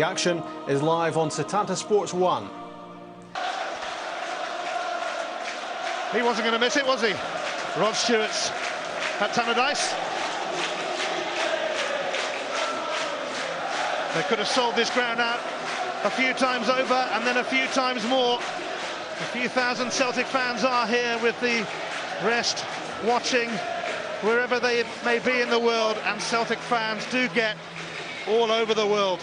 The action is live on Setanta Sports 1. He wasn't going to miss it, was he? Rod Stewart's at Tannadice. They could have sold this ground out a few times over and then a few times more. A few thousand Celtic fans are here with the rest watching wherever they may be in the world, and Celtic fans do get all over the world.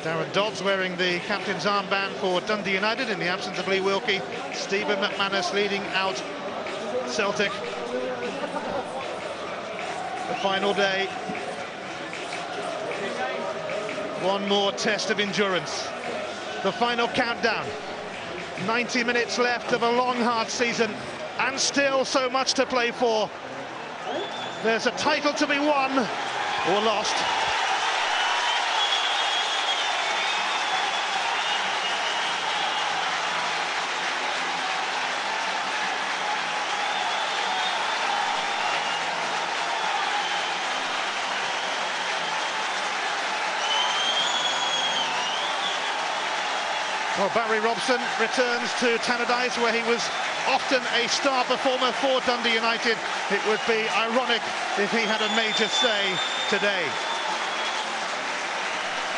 Darren Dodds wearing the captain's armband for Dundee United in the absence of Lee Wilkie. Stephen McManus leading out Celtic. The final day. One more test of endurance. The final countdown. 90 minutes left of a long, hard season, and still so much to play for. There's a title to be won or lost. Well, Barry Robson returns to Tannadice, where he was often a star performer for Dundee United. It would be ironic if he had a major say today.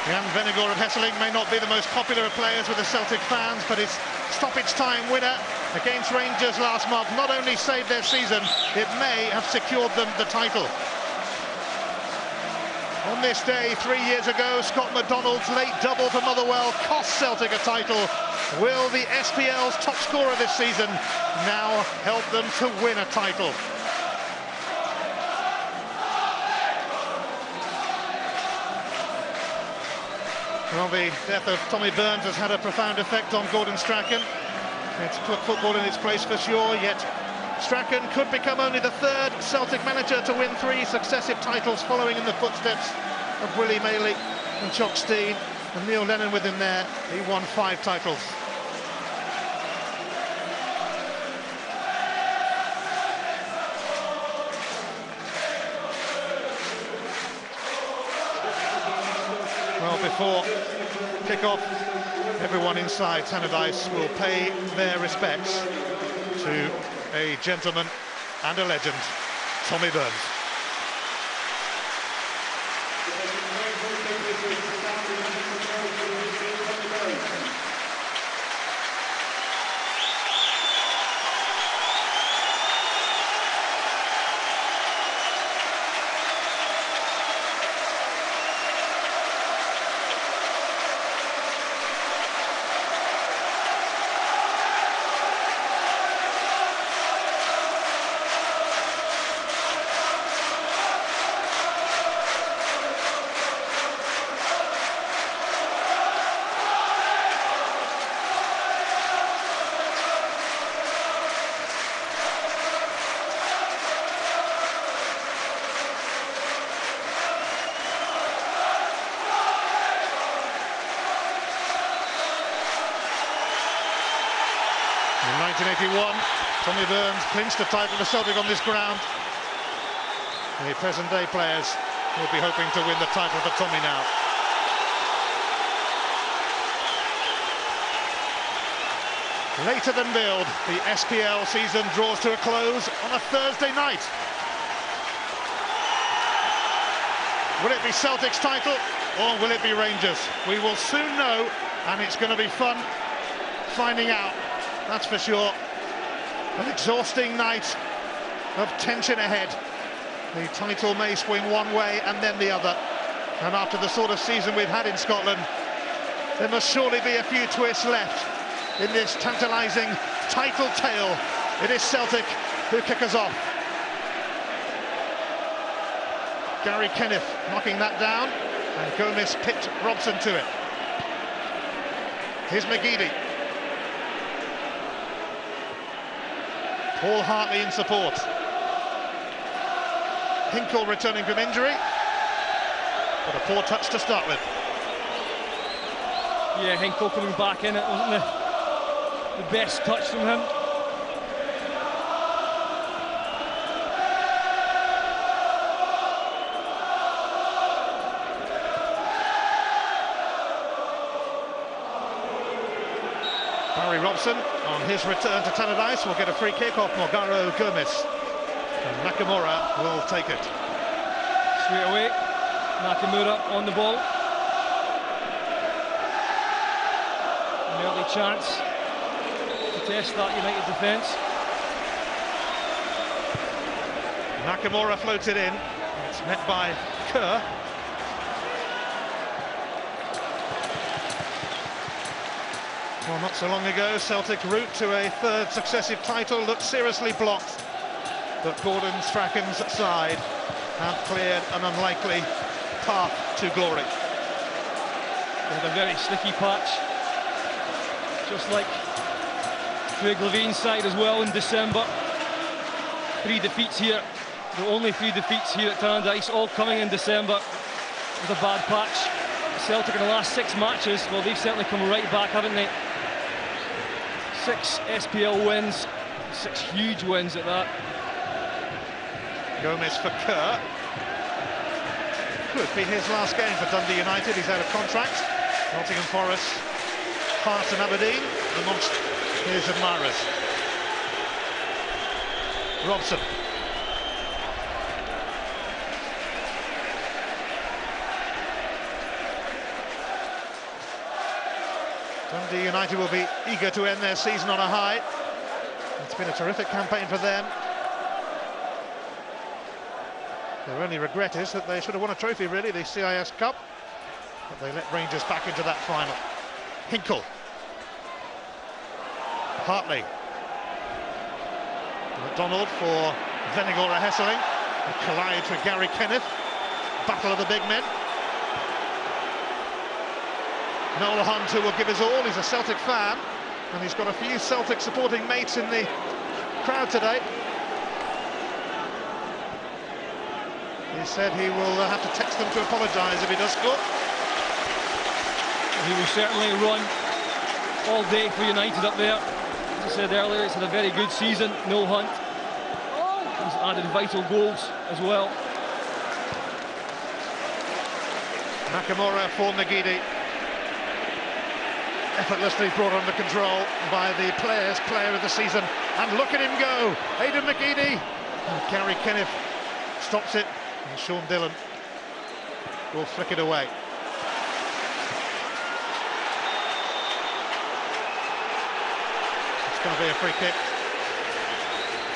Jan Vennegoor of Hesselink may not be the most popular of players with the Celtic fans, but his stoppage-time winner against Rangers last month not only saved their season, it may have secured them the title. On this day, 3 years ago, Scott McDonald's late double for Motherwell cost Celtic a title. Will the SPL's top scorer this season now help them to win a title? Well, the death of Tommy Burns has had a profound effect on Gordon Strachan. It's put football in its place for sure, yet Strachan could become only the third Celtic manager to win 3 successive titles, following in the footsteps of Willie Maley and Jock Stein, and Neil Lennon with him there. He won 5 titles. Well, before kick-off, everyone inside Tannadice will pay their respects to a gentleman and a legend, Tommy Burns. In 1981, Tommy Burns clinched the title for Celtic on this ground. The present-day players will be hoping to win the title for Tommy now. Later than billed, the SPL season draws to a close on a Thursday night. Will it be Celtic's title, or will it be Rangers? We will soon know, and it's going to be fun finding out. That's for sure. An exhausting night of tension ahead. The title may swing one way and then the other. And after the sort of season we've had in Scotland, there must surely be a few twists left in this tantalising title tale. It is Celtic who kick us off. Gary Kenneth knocking that down, and Gomez pipped Robson to it. Here's McGeady. Paul Hartley in support. Hinkle returning from injury, but a poor touch to start with. Yeah, Hinkle coming back in, it wasn't the best touch from him. Barry Robson, on his return to Tannadice, will get a free kick off Morgaro Gomez. And Nakamura will take it. Straight away, Nakamura on the ball. An early chance to test that United defence. Nakamura floats it in. It's met by Kerr. Well, not so long ago, Celtic's route to a third successive title looked seriously blocked. But Gordon Strachan's side have cleared an unlikely path to glory. They had a very sticky patch, just like Craig Levine's side as well in December. 3 defeats here, the only 3 defeats here at Tannadice, all coming in December. It was a bad patch. Celtic in the last 6 matches, well, they've certainly come right back, haven't they? 6 SPL wins, 6 huge wins at that. Gomez for Kerr. Could be his last game for Dundee United. He's out of contract. Nottingham Forest, Hearts and Aberdeen amongst his admirers. Robson. Dundee United will be eager to end their season on a high. It's been a terrific campaign for them. Their only regret is that they should have won a trophy, really, the CIS Cup. But they let Rangers back into that final. Hinkle. Hartley. McDonald for Venigora Hesseling. A collide for Gary Kenneth. Battle of the big men. Noel Hunt, who will give his all. He's a Celtic fan, and he's got a few Celtic supporting mates in the crowd today. He said he will have to text them to apologise if he does score. He will certainly run all day for United up there. As I said earlier, he's had a very good season. Noel Hunt. He's added vital goals as well. Nakamura for Nagidi. Effortlessly brought under control by the players' player of the season. And look at him go! Aidan McGeady. And Gary Kenneth stops it. And Sean Dillon will flick it away. It's going to be a free kick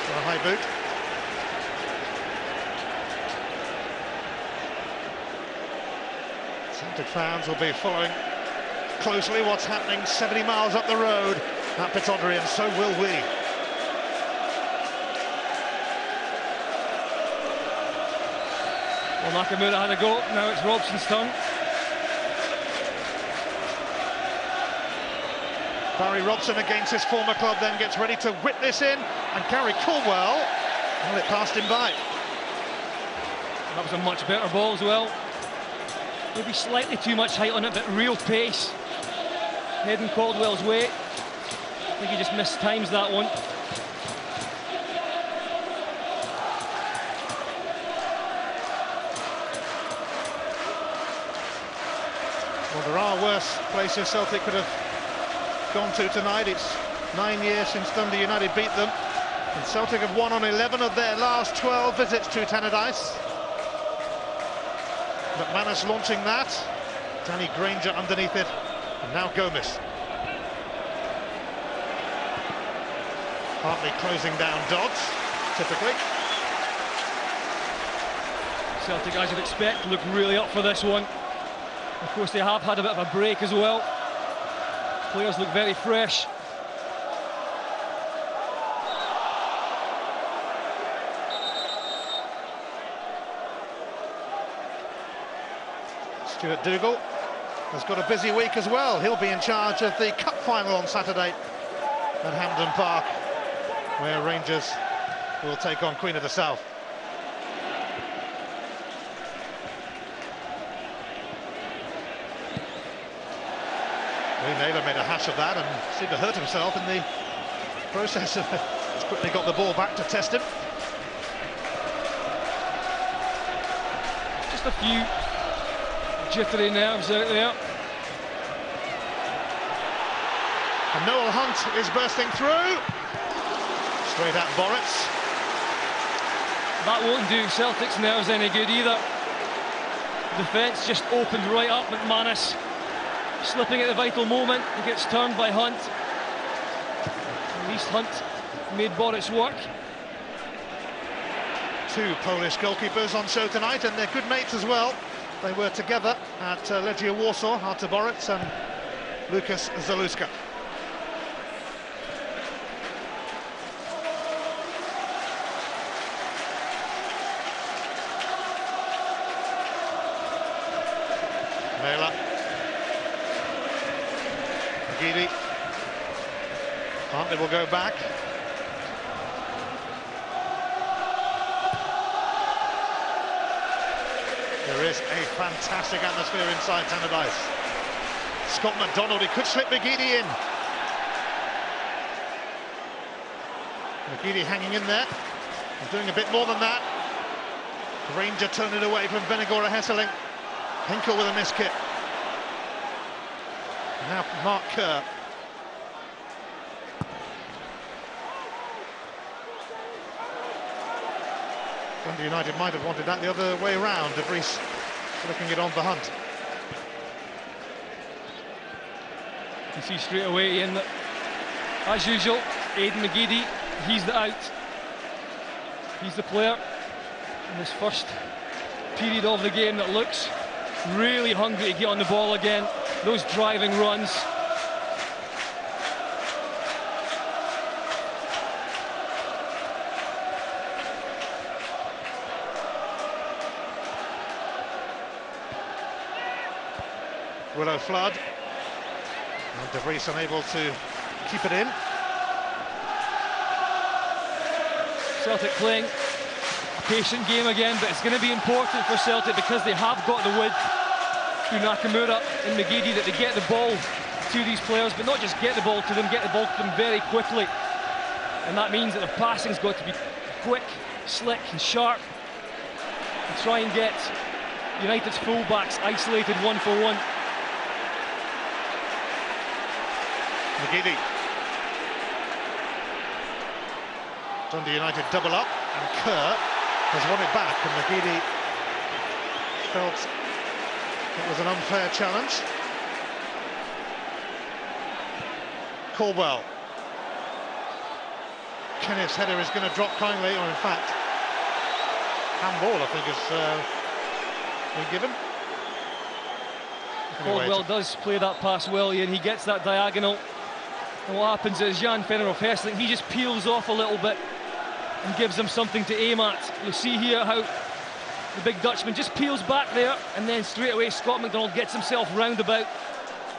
for a high boot. Celtic fans will be following closely what's happening 70 miles up the road at Pittodrie, and so will we. Well, Nakamura had a go, now it's Robson's turn. Barry Robson against his former club then gets ready to whip this in, and Gary Caldwell, well, it passed him by. That was a much better ball as well. Maybe slightly too much height on it, but real pace. Heading Caldwell's way. I think he just mistimes that one. Well, there are worse places Celtic could have gone to tonight. It's 9 years since Dundee United beat them, and Celtic have won on 11 of their last 12 visits to Tannadice. McManus launching that. Danny Granger underneath it, and now Gomez. Hartley closing down Dodds, typically. Celtic, as you'd expect, look really up for this one. Of course, they have had a bit of a break as well. Players look very fresh. Stuart Dougal has got a busy week as well. He'll be in charge of the cup final on Saturday at Hampden Park, where Rangers will take on Queen of the South. Lee Naylor made a hash of that and seemed to hurt himself in the process. He's quickly got the ball back to test him. Just a few jittery nerves out there. And Noel Hunt is bursting through. Straight at Boritz. That won't do Celtic's nerves any good either. Defence just opened right up. McManus slipping at the vital moment. He gets turned by Hunt. At least Hunt made Boritz work. Two Polish goalkeepers on show tonight, and they're good mates as well. They were together at Legia Warsaw, Artur Boritz and Lukas Zaluska. Mela. Gidi. Hartley will go back. There is a fantastic atmosphere inside Tannadice. Scott McDonald, he could slip McGeady in. McGeady hanging in there. He's doing a bit more than that. Ranger turned it away from Benegora Hesseling. Hinkle with a miss kick. Now Mark Kerr. Dundee United might have wanted that the other way around. De Vries flicking it on for Hunt. You see straight away in that, as usual, Aidan McGeady, he's the out. He's the player in this first period of the game that looks really hungry to get on the ball again. Those driving runs. Willow Flood. And De Vries unable to keep it in. Celtic playing a patient game again, but it's going to be important for Celtic because they have got the width through Nakamura and McGeady that they get the ball to these players, but not just get the ball to them, get the ball to them very quickly. And that means that the passing's got to be quick, slick and sharp, and try and get United's full-backs isolated one for one. McGeady. Dundee United double up, and Kerr has won it back, and McGeady felt it was an unfair challenge. Caldwell. Kenneth's header is going to drop kindly, or in fact, handball I think is been given. Caldwell does play that pass well, and he gets that diagonal. And what happens is Jan Fennerhoff Hesseling, he just peels off a little bit and gives them something to aim at. You'll see here how the big Dutchman just peels back there, and then straight away Scott McDonald gets himself roundabout,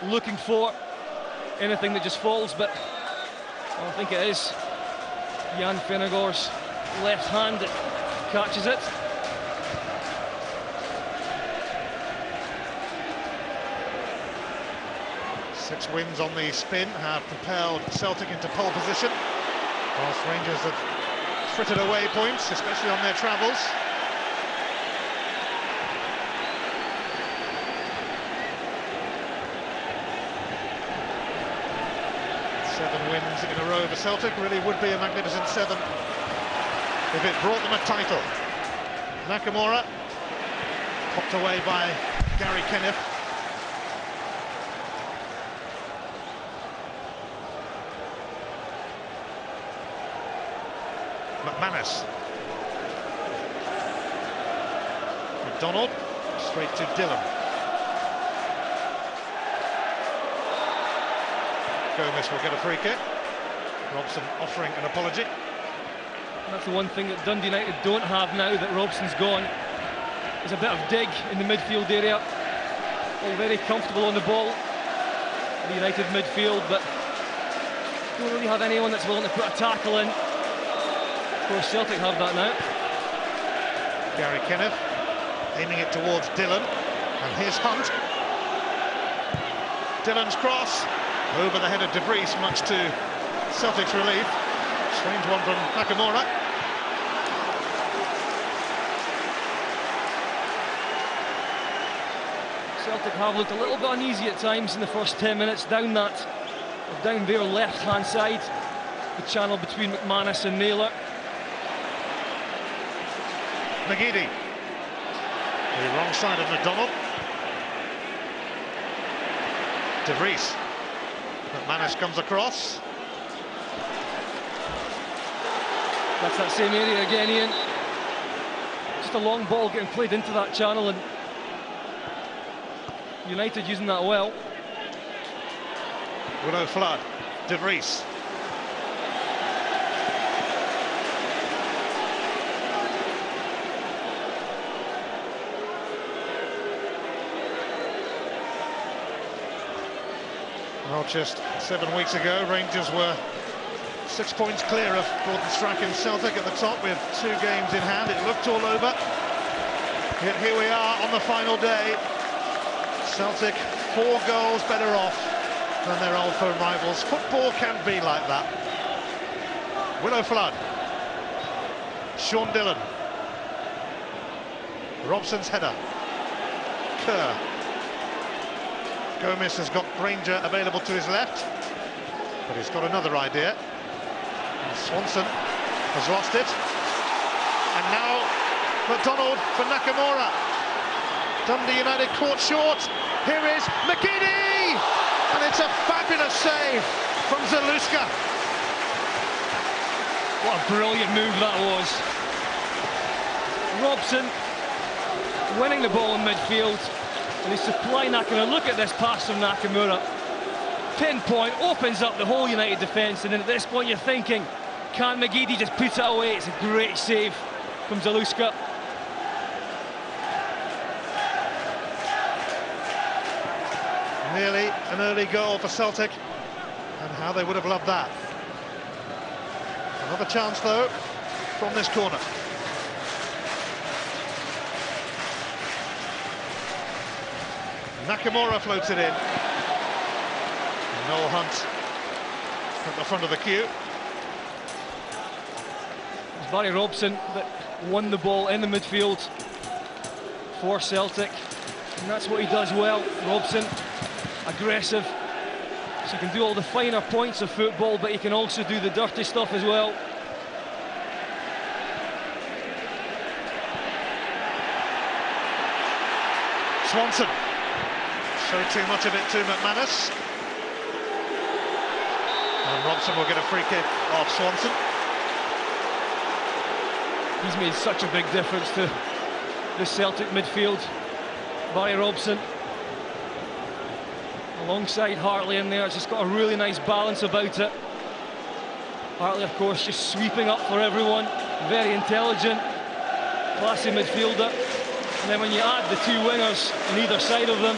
looking for anything that just falls, but I think it is Jan Fennergor's left hand that catches it. Six wins on the spin have propelled Celtic into pole position, whilst Rangers have frittered away points, especially on their travels. Seven wins in a row for Celtic really would be a magnificent seven if it brought them a title. Nakamura popped away by Gary Kenneth. McManus. McDonald straight to Dillon. Gomez will get a free kick. Robson offering an apology. That's the one thing that Dundee United don't have now that Robson's gone. There's a bit of dig in the midfield area. All very comfortable on the ball, the United midfield, but don't really have anyone that's willing to put a tackle in. Of course, Celtic have that now. Gary Kenneth aiming it towards Dillon, and here's Hunt. Dillon's cross over the head of De Vries, much to Celtic's relief. Strange one from Nakamura. Celtic have looked a little bit uneasy at times in the first 10 minutes, down that Down there, left-hand side, the channel between McManus and Naylor. McGeady. The wrong side of McDonald. De Vries. McManus comes across. That's that same area again, Ian. Just a long ball getting played into that channel, and United using that well. Willow Flood. De Vries. Well, just 7 weeks ago, Rangers were 6 points clear of Gordon Strachan's Celtic at the top with 2 games in hand. It looked all over. Yet here we are on the final day. Celtic 4 goals better off than their old firm rivals. Football can be like that. Willow Flood. Sean Dillon. Robson's header. Kerr. Gomez has got Granger available to his left, but he's got another idea. And Swanson has lost it. And now McDonald for Nakamura. Dundee United caught short. Here is McGeady! And it's a fabulous save from Zaluska. What a brilliant move that was. Robson winning the ball in midfield. And he's supplying Nakamura. Look at this pass from Nakamura. Pinpoint, opens up the whole United defence, and then at this point you're thinking, can McGeady just put it away? It's a great save from Zaluska. Nearly an early goal for Celtic, and how they would have loved that. Another chance though from this corner. Nakamura floats it in. Noel Hunt at the front of the queue. It's Barry Robson that won the ball in the midfield for Celtic, and that's what he does well. Robson, aggressive, so he can do all the finer points of football, but he can also do the dirty stuff as well. Swanson. Showed too much of it to McManus. And Robson will get a free kick off Swanson. He's made such a big difference to the Celtic midfield. Barry Robson alongside Hartley in there. It's just got a really nice balance about it. Hartley, of course, just sweeping up for everyone. Very intelligent, classy midfielder. And then when you add the 2 wingers on either side of them,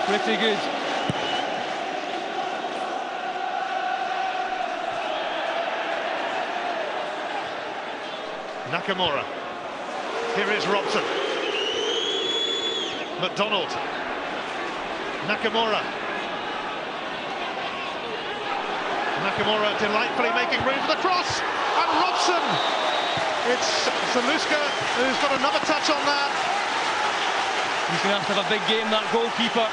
pretty good. Nakamura. Here is Robson. McDonald. Nakamura. Nakamura delightfully making room for the cross. And Robson. It's Zaluska who's got another touch on that. He's going to have a big game, that goalkeeper,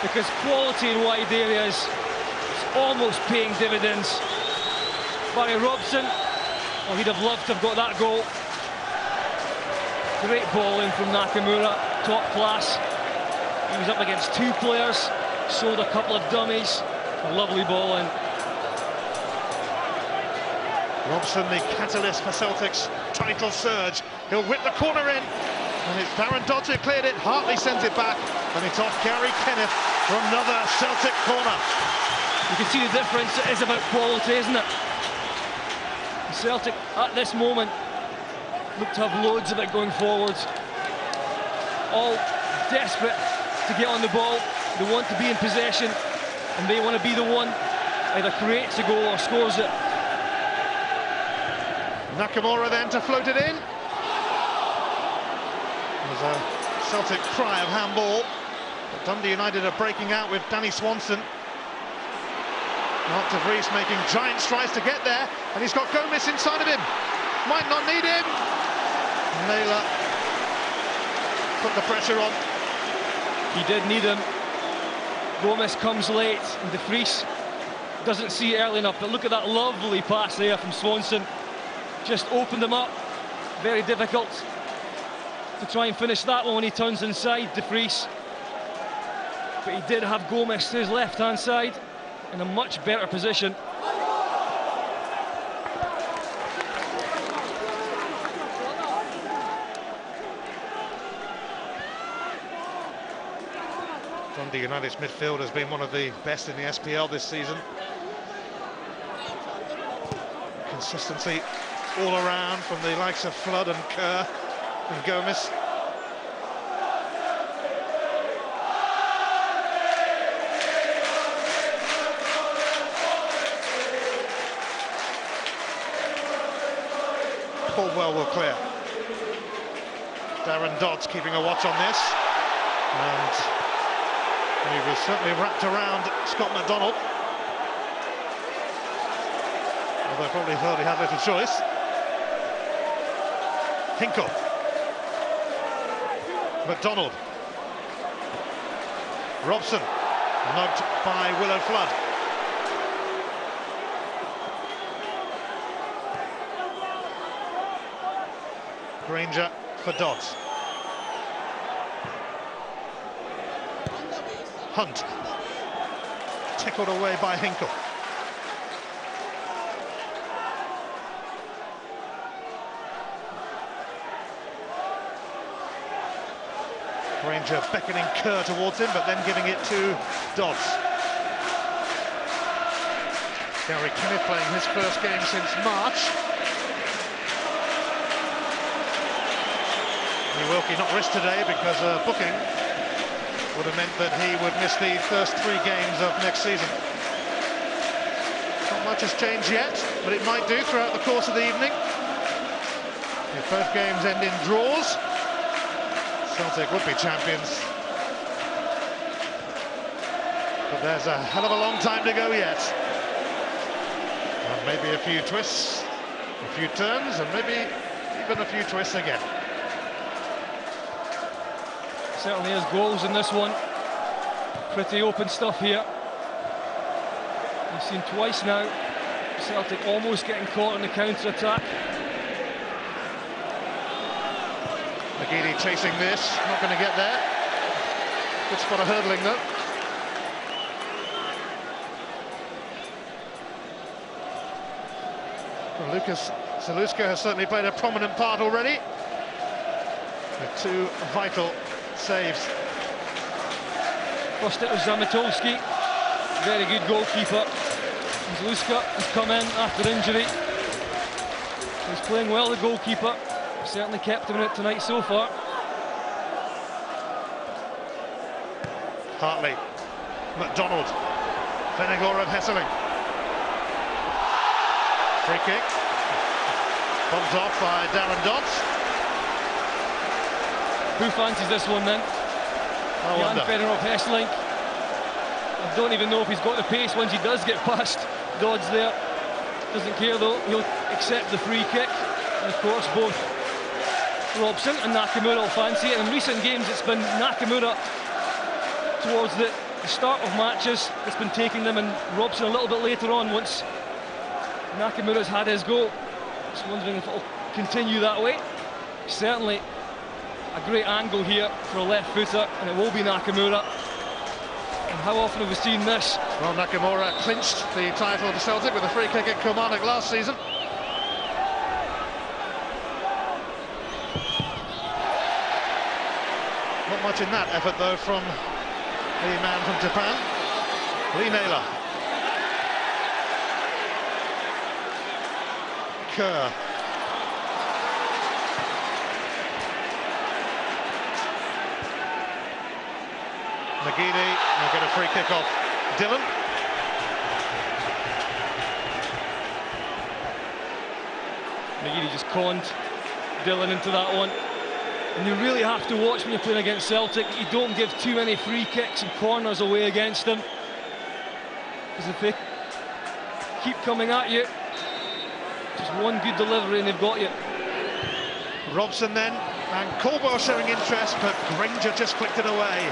because quality in wide areas is almost paying dividends. Barry Robson, well, he'd have loved to have got that goal. Great ball in from Nakamura, top class. He was up against 2 players, sold a couple of dummies. A lovely ball in. Robson, the catalyst for Celtic's title surge. He'll whip the corner in, and it's Darren Dodds who cleared it. Hartley sends it back, and it's off Gary Kenneth for another Celtic corner. You can see the difference. It is about quality, isn't it? Celtic, at this moment, look to have loads of it going forwards. All desperate to get on the ball. They want to be in possession, and they want to be the one either creates a goal or scores it. Nakamura then to float it in. There's a Celtic cry of handball. But Dundee United are breaking out with Danny Swanson. Mark de Vries making giant strides to get there, and he's got Gomez inside of him. Might not need him. Naylor put the pressure on. He did need him. Gomez comes late, and De Vries doesn't see it early enough. But look at that lovely pass there from Swanson. Just opened him up. Very difficult to try and finish that one when he turns inside, De Vries. But he did have Gomez to his left-hand side in a much better position. Dundee United's midfield has been one of the best in the SPL this season. Consistency all around from the likes of Flood and Kerr and Gomez. Caldwell will clear. Darren Dodds keeping a watch on this, and he was certainly wrapped around Scott McDonald, although probably thought he had little choice. Hinkle, McDonald, Robson, nugged by Willow Flood. Granger for Dodds. Hunt, tickled away by Hinkle. Granger beckoning Kerr towards him, but then giving it to Dodds. Gary Kenneth playing his first game since March. Wilkie not risked today because booking would have meant that he would miss the first 3 games of next season. Not much has changed yet, but it might do throughout the course of the evening. If both games end in draws, Celtic would be champions. But there's a hell of a long time to go yet. And maybe a few twists, a few turns, and maybe even a few twists again. Certainly has goals in this one. Pretty open stuff here. We've seen twice now Celtic almost getting caught in the counter-attack. McGeady chasing this, not going to get there. Good spot of hurdling though. Well, Lucas Zaluska has certainly played a prominent part already, with 2 vital saves. First it was Zamatolski, very good goalkeeper. Zaluska has come in after injury. He's playing well, the goalkeeper. Certainly kept him in it tonight so far. Hartley, McDonald, Venegor of Hesseling. Free kick, bumped off by Darren Dodds. Who fancies this one then? Jan Venegor of Hesseling. I don't even know if he's got the pace once he does get past Dodds there. Doesn't care though, he'll accept the free kick. And of course both Robson and Nakamura will fancy it. In recent games it's been Nakamura towards the start of matches that's been taking them, and Robson a little bit later on once Nakamura's had his go. Just wondering if it'll continue that way. Certainly a great angle here for a left footer, and it will be Nakamura. And how often have we seen this? Well, Nakamura clinched the title to Celtic with a free kick at Kilmarnock last season. Not much in that effort though from the man from Japan, Lee Naylor. Kerr. McGeady will get a free kick off Dillon. McGeady just conned Dillon into that one. And you really have to watch when you're playing against Celtic. You don't give too many free kicks and corners away against them, because if they keep coming at you, just one good delivery and they've got you. Robson then, and Caldwell showing interest, but Granger just flicked it away.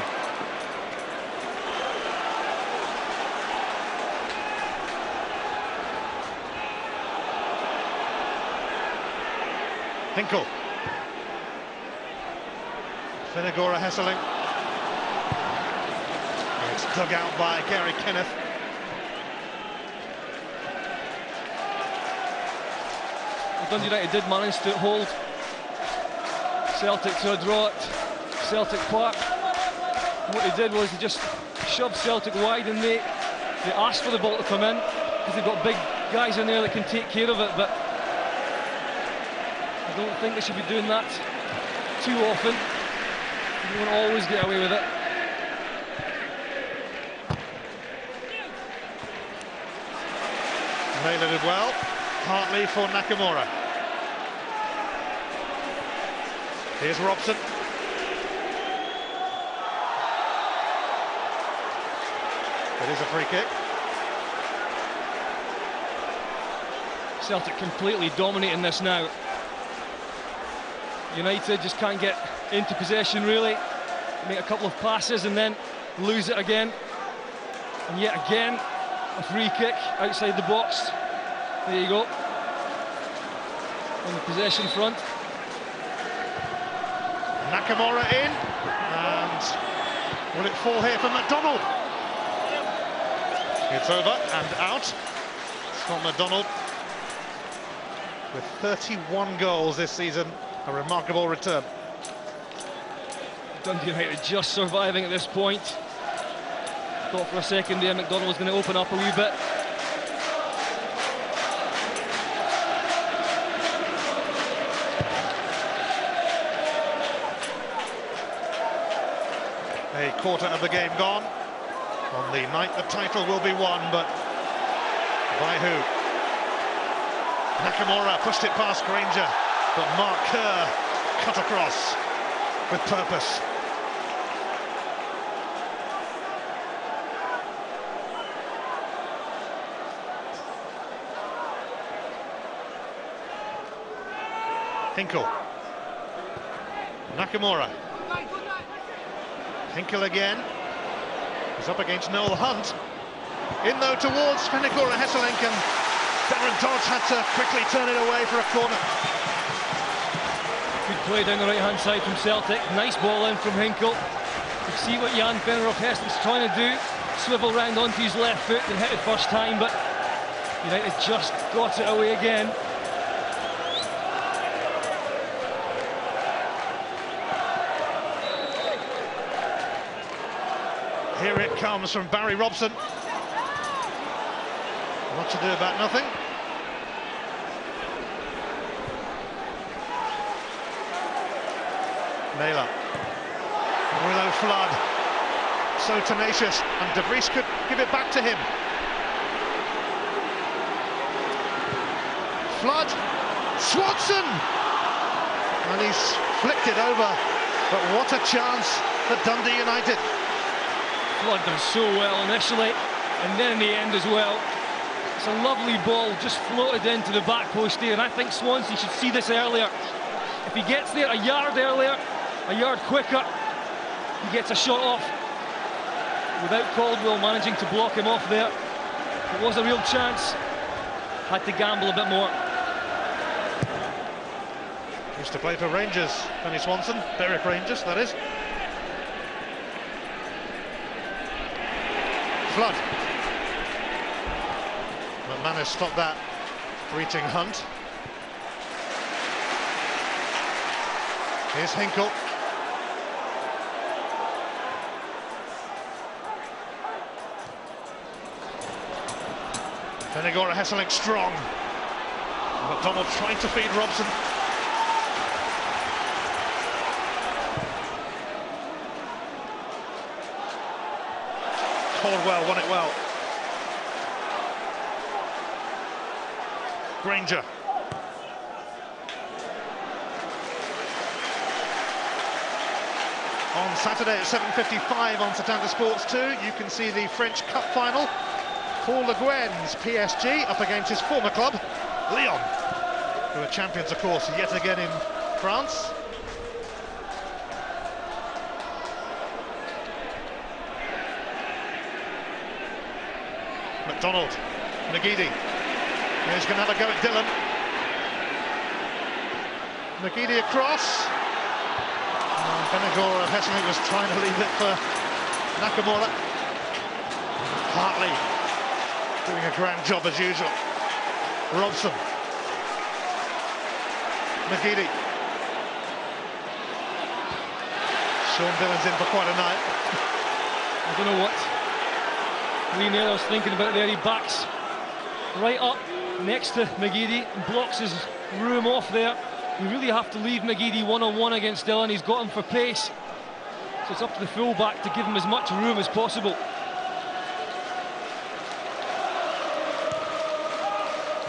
Hinkle. Finagora Hesseling. It's dug out by Gary Kenneth. Well, Dundee United did manage to hold Celtic to a draw at Celtic Park. And what they did was they just shoved Celtic wide, and they asked for the ball to come in because they've got big guys in there that can take care of it, but I don't think they should be doing that too often. You won't always get away with it. Naylor did well, partly for Nakamura. Here's Robson. It is a free kick. Celtic completely dominating this now. United just can't get into possession really. Make a couple of passes and then lose it again. And yet again, a free kick outside the box. There you go. On the possession front. Nakamura in, and will it fall here for McDonald? It's over and out. Scott McDonald with 31 goals this season, a remarkable return. Dundee United just surviving at this point. Thought for a second there McDonald was going to open up a wee bit. A quarter of the game gone. On the night the title will be won, but by who? Nakamura pushed it past Granger, but Mark Kerr cut across with purpose. Hinkle. Nakamura. Hinkle again. He's up against Noel Hunt. In though towards Finagora Hesseling, and Darren Dodds had to quickly turn it away for a corner. Good play down the right-hand side from Celtic. Nice ball in from Hinkle. You see what Jan Venneroff Hesseling's trying to do. Swivel round onto his left foot and hit it first time, but United just got it away again. Here it comes from Barry Robson. What to do about nothing. Naylor. Willow Flood. So tenacious, and De Vries could give it back to him. Flood. Swanson! And he's flicked it over. But what a chance for Dundee United. Flood done so well initially, and then in the end as well. It's a lovely ball, just floated into the back post there, and I think Swanson should see this earlier. If he gets there a yard earlier, a yard quicker, he gets a shot off. Without Caldwell managing to block him off there. It was a real chance. Had to gamble a bit more. Used to play for Rangers, Penny Swanson, Berwick Rangers, that is. Flood. McManus stopped that, reaching Hunt. Here's Hinkle. Finagora Hesseling strong. McDonald trying to feed Robson. Caldwell won it well. Granger. On Saturday at 7:55 on Setanta Sports 2, you can see the French Cup final. Paul Le Guen's PSG up against his former club, Lyon, who are champions, of course, yet again in France. McDonald, McGeady. He's going to have a go at Dillon. McGeady across. Benagor of Hesselink was trying to leave it for Nakamura. Hartley doing a grand job as usual. Robson. McGeady. Sean Dillon's in for quite a night. I don't know what Lee Naylor's thinking about there. He backs right up next to McGeady and blocks his room off there. You really have to leave McGeady one-on-one against Dillon. He's got him for pace. So it's up to the full-back to give him as much room as possible.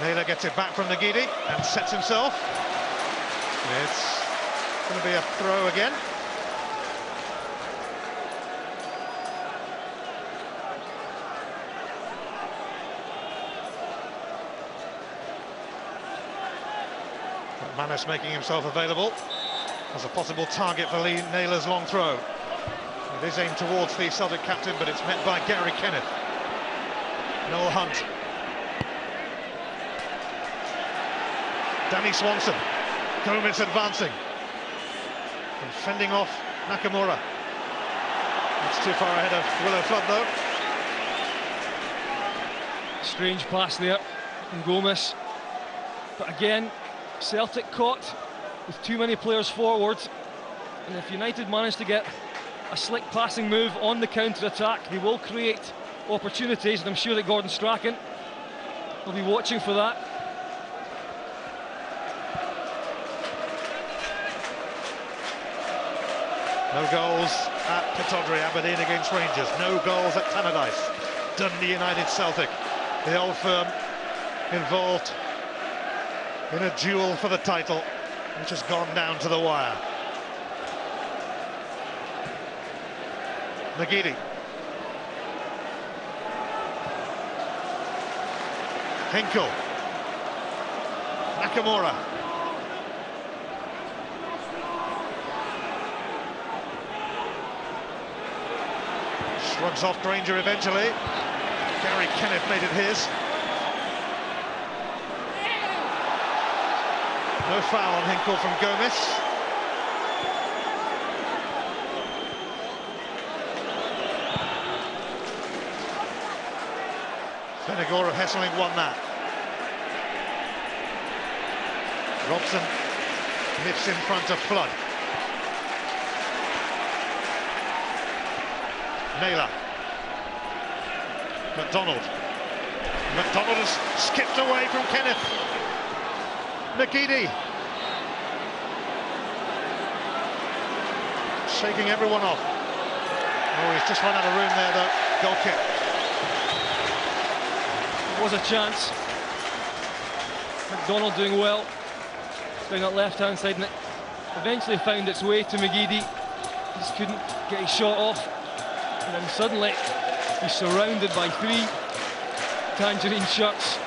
Naylor gets it back from McGeady and sets himself. It's going to be a throw again. Manus making himself available as a possible target for Lee Naylor's long throw. It is aimed towards the Celtic captain, but it's met by Gary Kenneth. Noel Hunt. Danny Swanson. Gomez advancing. And fending off Nakamura. It's too far ahead of Willow Flood, though. Strange pass there from Gomez. But again, Celtic caught with too many players forward, and if United manage to get a slick passing move on the counter-attack, they will create opportunities, and I'm sure that Gordon Strachan will be watching for that. No goals at Pittodrie, Aberdeen against Rangers. No goals at Tannadice, Dundee United Celtic. The old firm involved in a duel for the title, which has gone down to the wire. McGeady. Hinkle. Nakamura. Shrugs off Granger eventually. Gary Kenneth made it his. No foul on Hinkle from Gomez. Benagor of Hesselink won that. Robson nips in front of Flood. Naylor. McDonald. McDonald has skipped away from Kenneth. McGeady. Shaking everyone off. Oh, he's just run out of room there, though. Goal kick. There was a chance. McDonald doing well. Down that left-hand side, and it eventually found its way to McGeady. He just couldn't get his shot off. And then suddenly, he's surrounded by three tangerine shirts.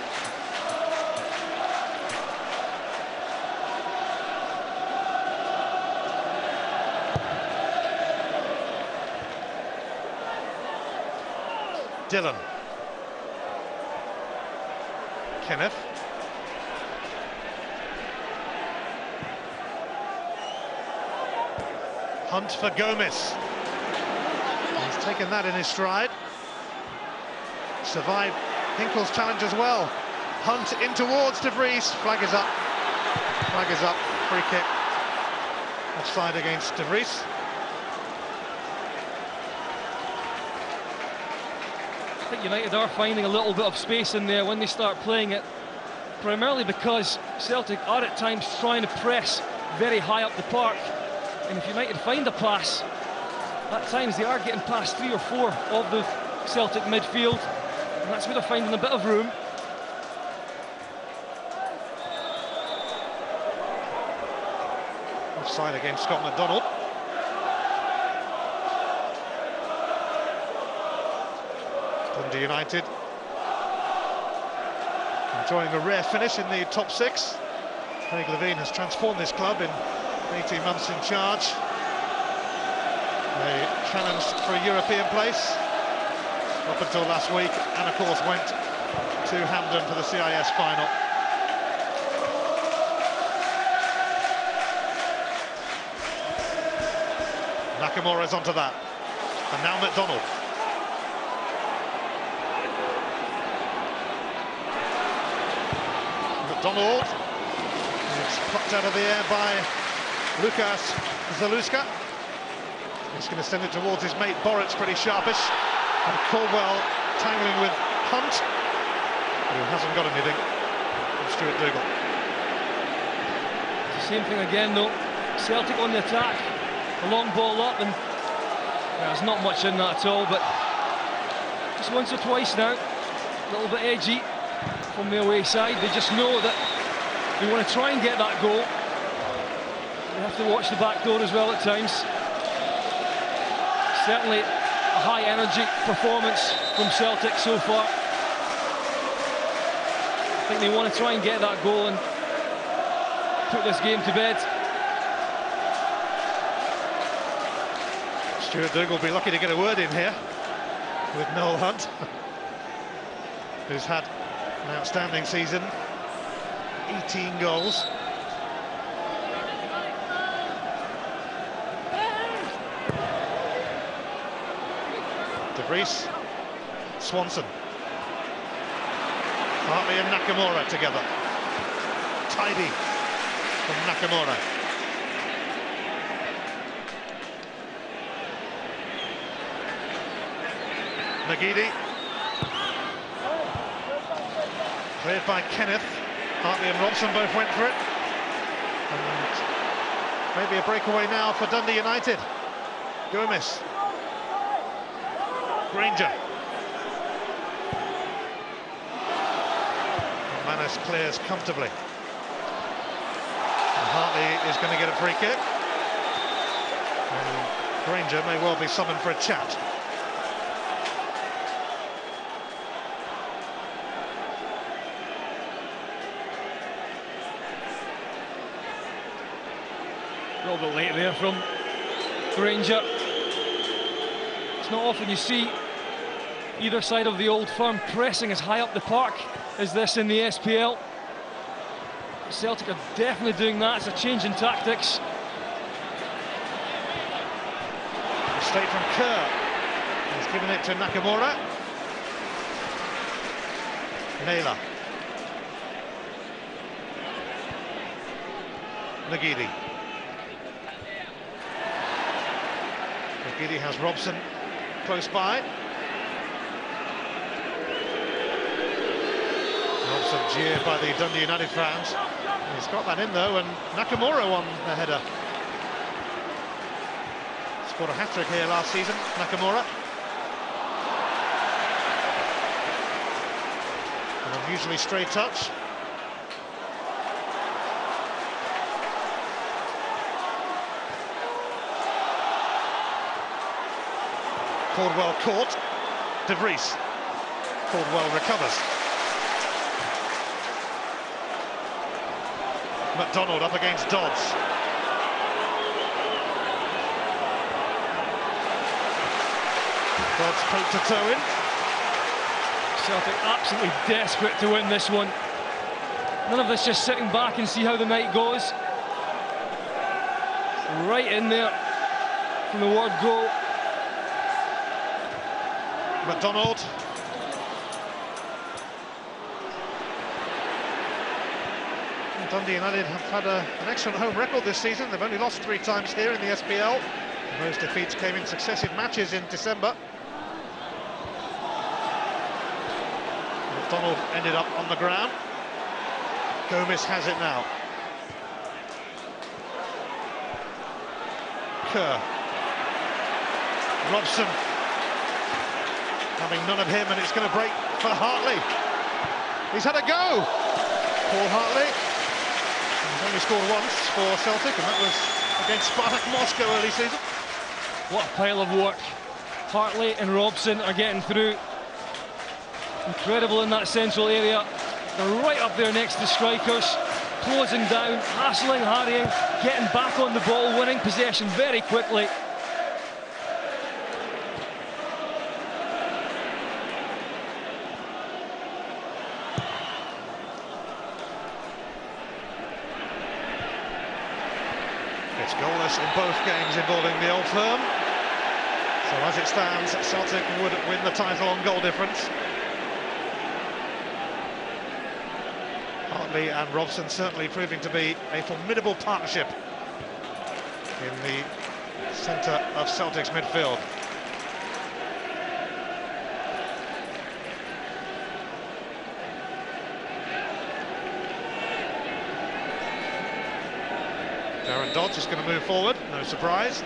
Dillon. Kenneth. Hunt for Gomez. He's taken that in his stride. Survived Hinkle's challenge as well. Hunt in towards De Vries. Flag is up. Flag is up. Free kick. Offside against De Vries. I think United are finding a little bit of space in there when they start playing it, primarily because Celtic are at times trying to press very high up the park, and if United find a pass, at times they are getting past 3 or 4 of the Celtic midfield, and that's where they're finding a bit of room. Offside against Scott McDonald. Dundee United enjoying a rare finish in the top 6. Craig Levein has transformed this club in 18 months in charge. They challenged for a European place up until last week, and of course went to Hampden for the CIS final. Nakamura's onto that. And now McDonald. McDonald. It's plucked out of the air by Lukas Zaluska. He's going to send it towards his mate Borit's pretty sharpish. And Caldwell tangling with Hunt, who hasn't got anything from Stuart Dougal. It's the same thing again though. Celtic on the attack. A long ball up, and there's not much in that at all, but just once or twice now, a little bit edgy from the away side. They just know that they want to try and get that goal. They have to watch the back door as well at times. Certainly a high energy performance from Celtic so far. I think they want to try and get that goal and put this game to bed. Stuart Dougal will be lucky to get a word in here with Noel Hunt, who's had an outstanding season, 18 goals. De Vries, Swanson, Hartley and Nakamura together. Tidy from Nakamura. McGeady, cleared by Kenneth. Hartley and Robson both went for it. And maybe a breakaway now for Dundee United. Gomez. Granger. Manas clears comfortably. And Hartley is going to get a free kick. And Granger may well be summoned for a chat. A little bit late there from Granger. It's not often you see either side of the Old Firm pressing as high up the park as this in the SPL. Celtic are definitely doing that. It's a change in tactics. Mistake from Kerr. He's given it to Nakamura. Naylor. McGeady. McGeady has Robson close by. Robson jeered by the Dundee United fans. He's got that in though, and Nakamura on the header. Scored a hat-trick here last season, Nakamura. An unusually straight touch. Caldwell caught. De Vries. Caldwell recovers. McDonald up against Dodds. Dodds poked a toe in. Celtic absolutely desperate to win this one. None of this just sitting back and see how the night goes. Right in there from the word go. McDonald. Dundee United have had an excellent home record this season. They've only lost 3 times here in the SPL. Those defeats came in successive matches in December. McDonald ended up on the ground. Gomez has it now. Kerr. Robson. Having none of him, and it's going to break for Hartley. He's had a go. Paul Hartley. He's only scored once for Celtic, and that was against Spartak Moscow early season. What a pile of work. Hartley and Robson are getting through. Incredible in that central area. They're right up there next to strikers, closing down, hassling, harrying, getting back on the ball, winning possession very quickly. It's goalless in both games involving the Old Firm. So as it stands, Celtic would win the title on goal difference. Hartley and Robson certainly proving to be a formidable partnership in the centre of Celtic's midfield. Darren Dodds is going to move forward, no surprise.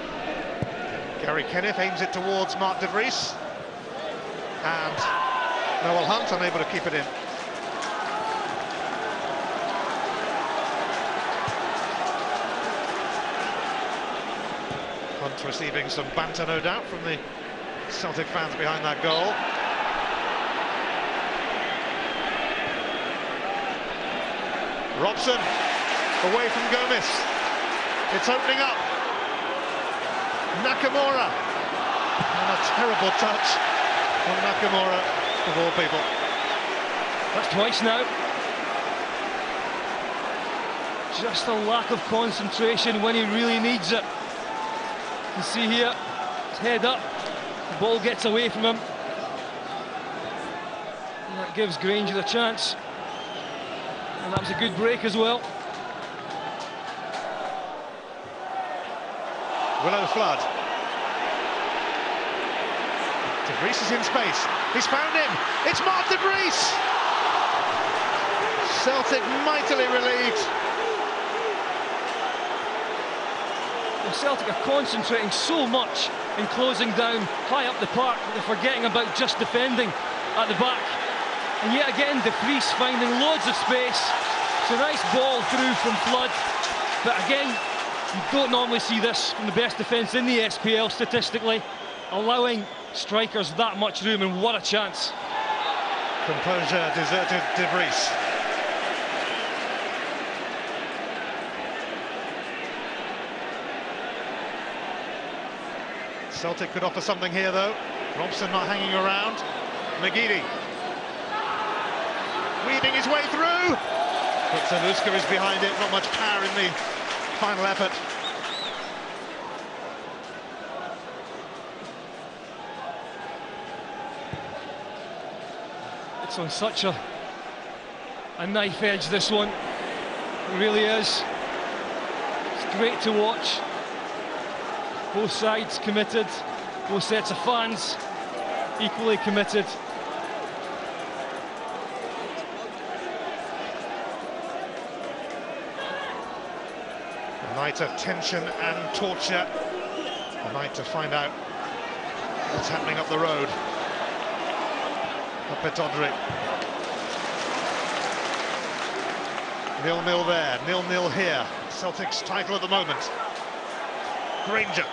Gary Kenneth aims it towards Mark de Vries. And Noel Hunt unable to keep it in. Hunt receiving some banter, no doubt, from the Celtic fans behind that goal. Robson away from Gomez. It's opening up. Nakamura. And a terrible touch on Nakamura, of all people. That's twice now. Just a lack of concentration when he really needs it. You can see here, his head up, the ball gets away from him. And that gives Granger a chance. And that was a good break as well. Willow Flood. De Vries is in space. He's found him. It's Mark de Vries. Celtic mightily relieved. Well, Celtic are concentrating so much in closing down high up the park that they're forgetting about just defending at the back. And yet again, de Vries finding loads of space. It's a nice ball through from Flood. But again, you don't normally see this from the best defence in the SPL statistically, allowing strikers that much room, and what a chance. Composure deserted de Vries. Celtic could offer something here though. Robson not hanging around. McGeady weaving his way through. But Zaluska is behind it, not much power in the final effort. It's on such a knife edge, this one. It really is. It's great to watch. Both sides committed, both sets of fans equally committed. A night of tension and torture. A night to find out what's happening up the road. Up at Audrey. 0-0 there, 0-0 here. Celtic's title at the moment. Granger.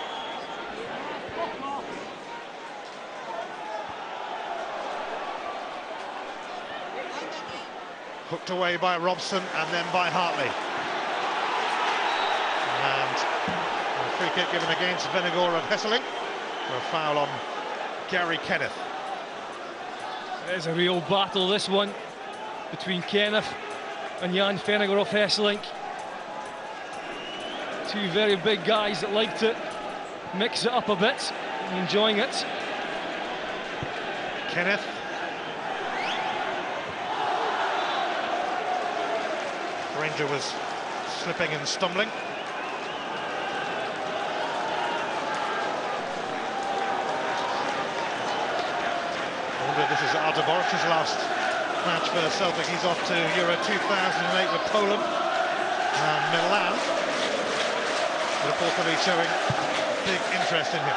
Hooked away by Robson and then by Hartley. And a free kick given against Vennegoor of Hesseling for a foul on Gary Kenneth. It is a real battle, this one, between Kenneth and Jan Vennegoor of Hesseling. Two very big guys that like to mix it up a bit, enjoying it. Kenneth. Granger was slipping and stumbling. This is Artaboric's last match for Celtic. He's off to Euro 2008 with Poland and Milan. Reportedly showing big interest in him.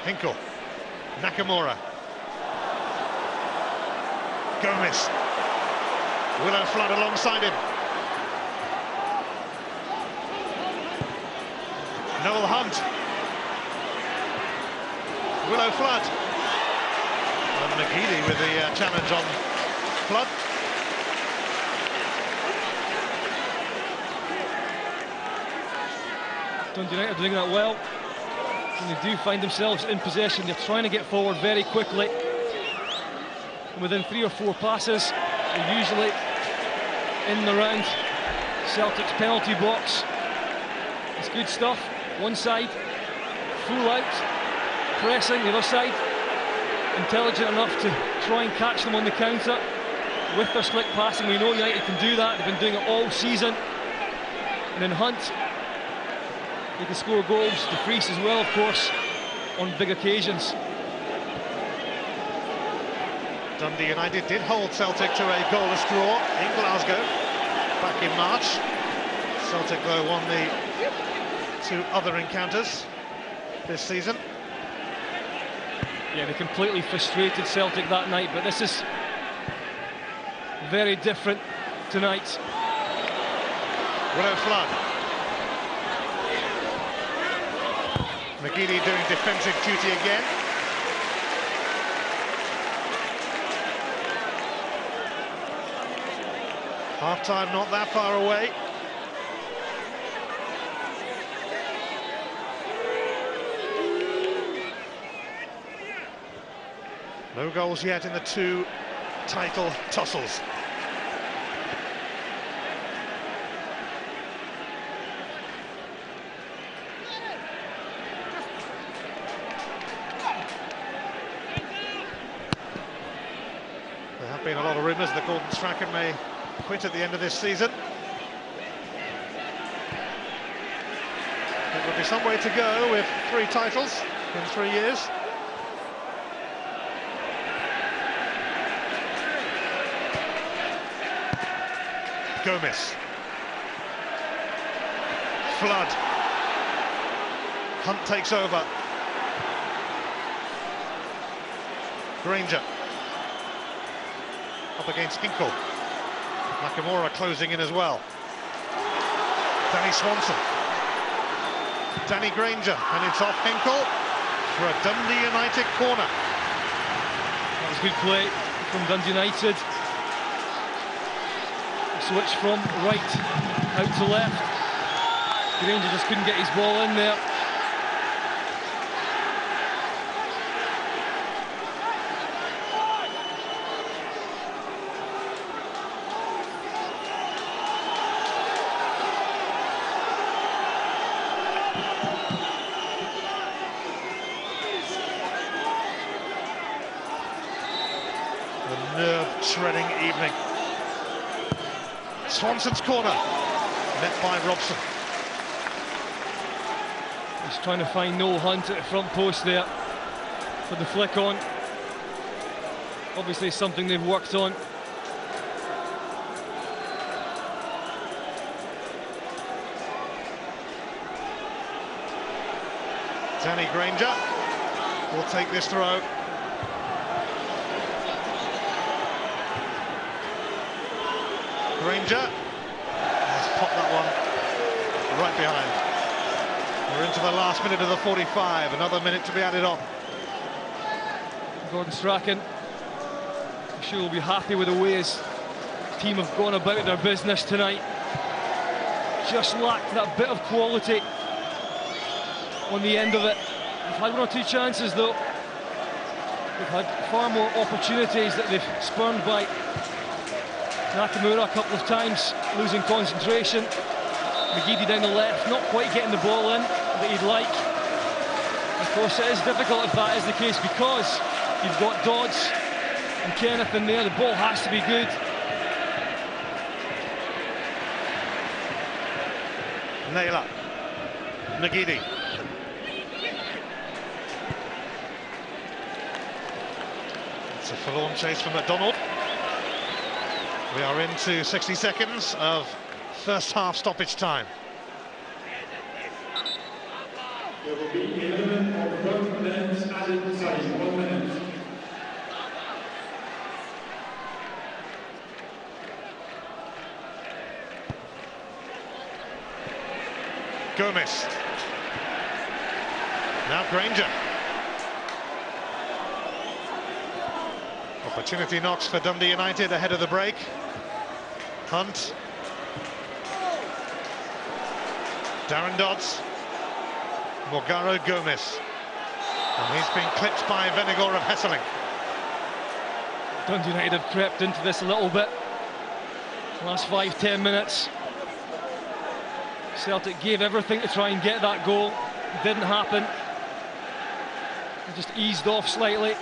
Hinkle. Nakamura. Gomez. Willow Flood alongside him. Noel Hunt. Willow Flood. And McGeady with the challenge on Flood. Dundee United are doing that well. When they do find themselves in possession, they're trying to get forward very quickly. And within 3 or 4 passes, they usually in and around Celtic's penalty box. It's good stuff. One side, full out, pressing the other side, intelligent enough to try and catch them on the counter with their slick passing. We know United can do that. They've been doing it all season. And in Hunt, they can score goals. De Vries as well, of course, on big occasions. Dundee United did hold Celtic to a goalless draw in Glasgow back in March. Celtic, though, won the 2 other encounters this season. Yeah, they completely frustrated Celtic that night, but this is very different tonight. Willow Flood. McGeady doing defensive duty again. Half-time not that far away. No goals yet in the 2 title tussles. There have been a lot of rumours that Gordon Strachan may quit at the end of this season. It would be some way to go with 3 titles in 3 years. Gomez. Flood. Hunt takes over. Granger. Up against Hinkle. Nakamura closing in as well. Danny Swanson. Danny Granger, and it's off Hinkle for a Dundee United corner. That was good play from Dundee United. Switch from right out to left. Granger just couldn't get his ball in there. A nerve-shredding evening. Swanson's corner, met by Robson. He's trying to find Noel Hunt at the front post there for the flick on. Obviously something they've worked on. Danny Granger will take this throw. Granger has popped that one right behind. We're into the last minute of the 45, another minute to be added on. Gordon Strachan, I'm sure will be happy with the way his team have gone about their business tonight. Just lacked that bit of quality on the end of it. They've had 1 or 2 chances though. They've had far more opportunities that they've spurned by. Nakamura a couple of times losing concentration. McGeady down the left, not quite getting the ball in that he'd like. Of course, it is difficult if that is the case because you've got Dodds and Kenneth in there. The ball has to be good. Naylor, McGeady. It's a forlorn chase for McDonald. We are into 60 seconds of first half stoppage time. There will be a minimum of 1 minute added time, 1 minute. Gomez. Now Granger. Opportunity knocks for Dundee United ahead of the break. Hunt. Darren Dodds. Morgaro Gomez. And he's been clipped by Venegor of Hesseling. Dundee United have crept into this a little bit. Last 5-10 minutes, Celtic gave everything to try and get that goal. It didn't happen. It just eased off slightly.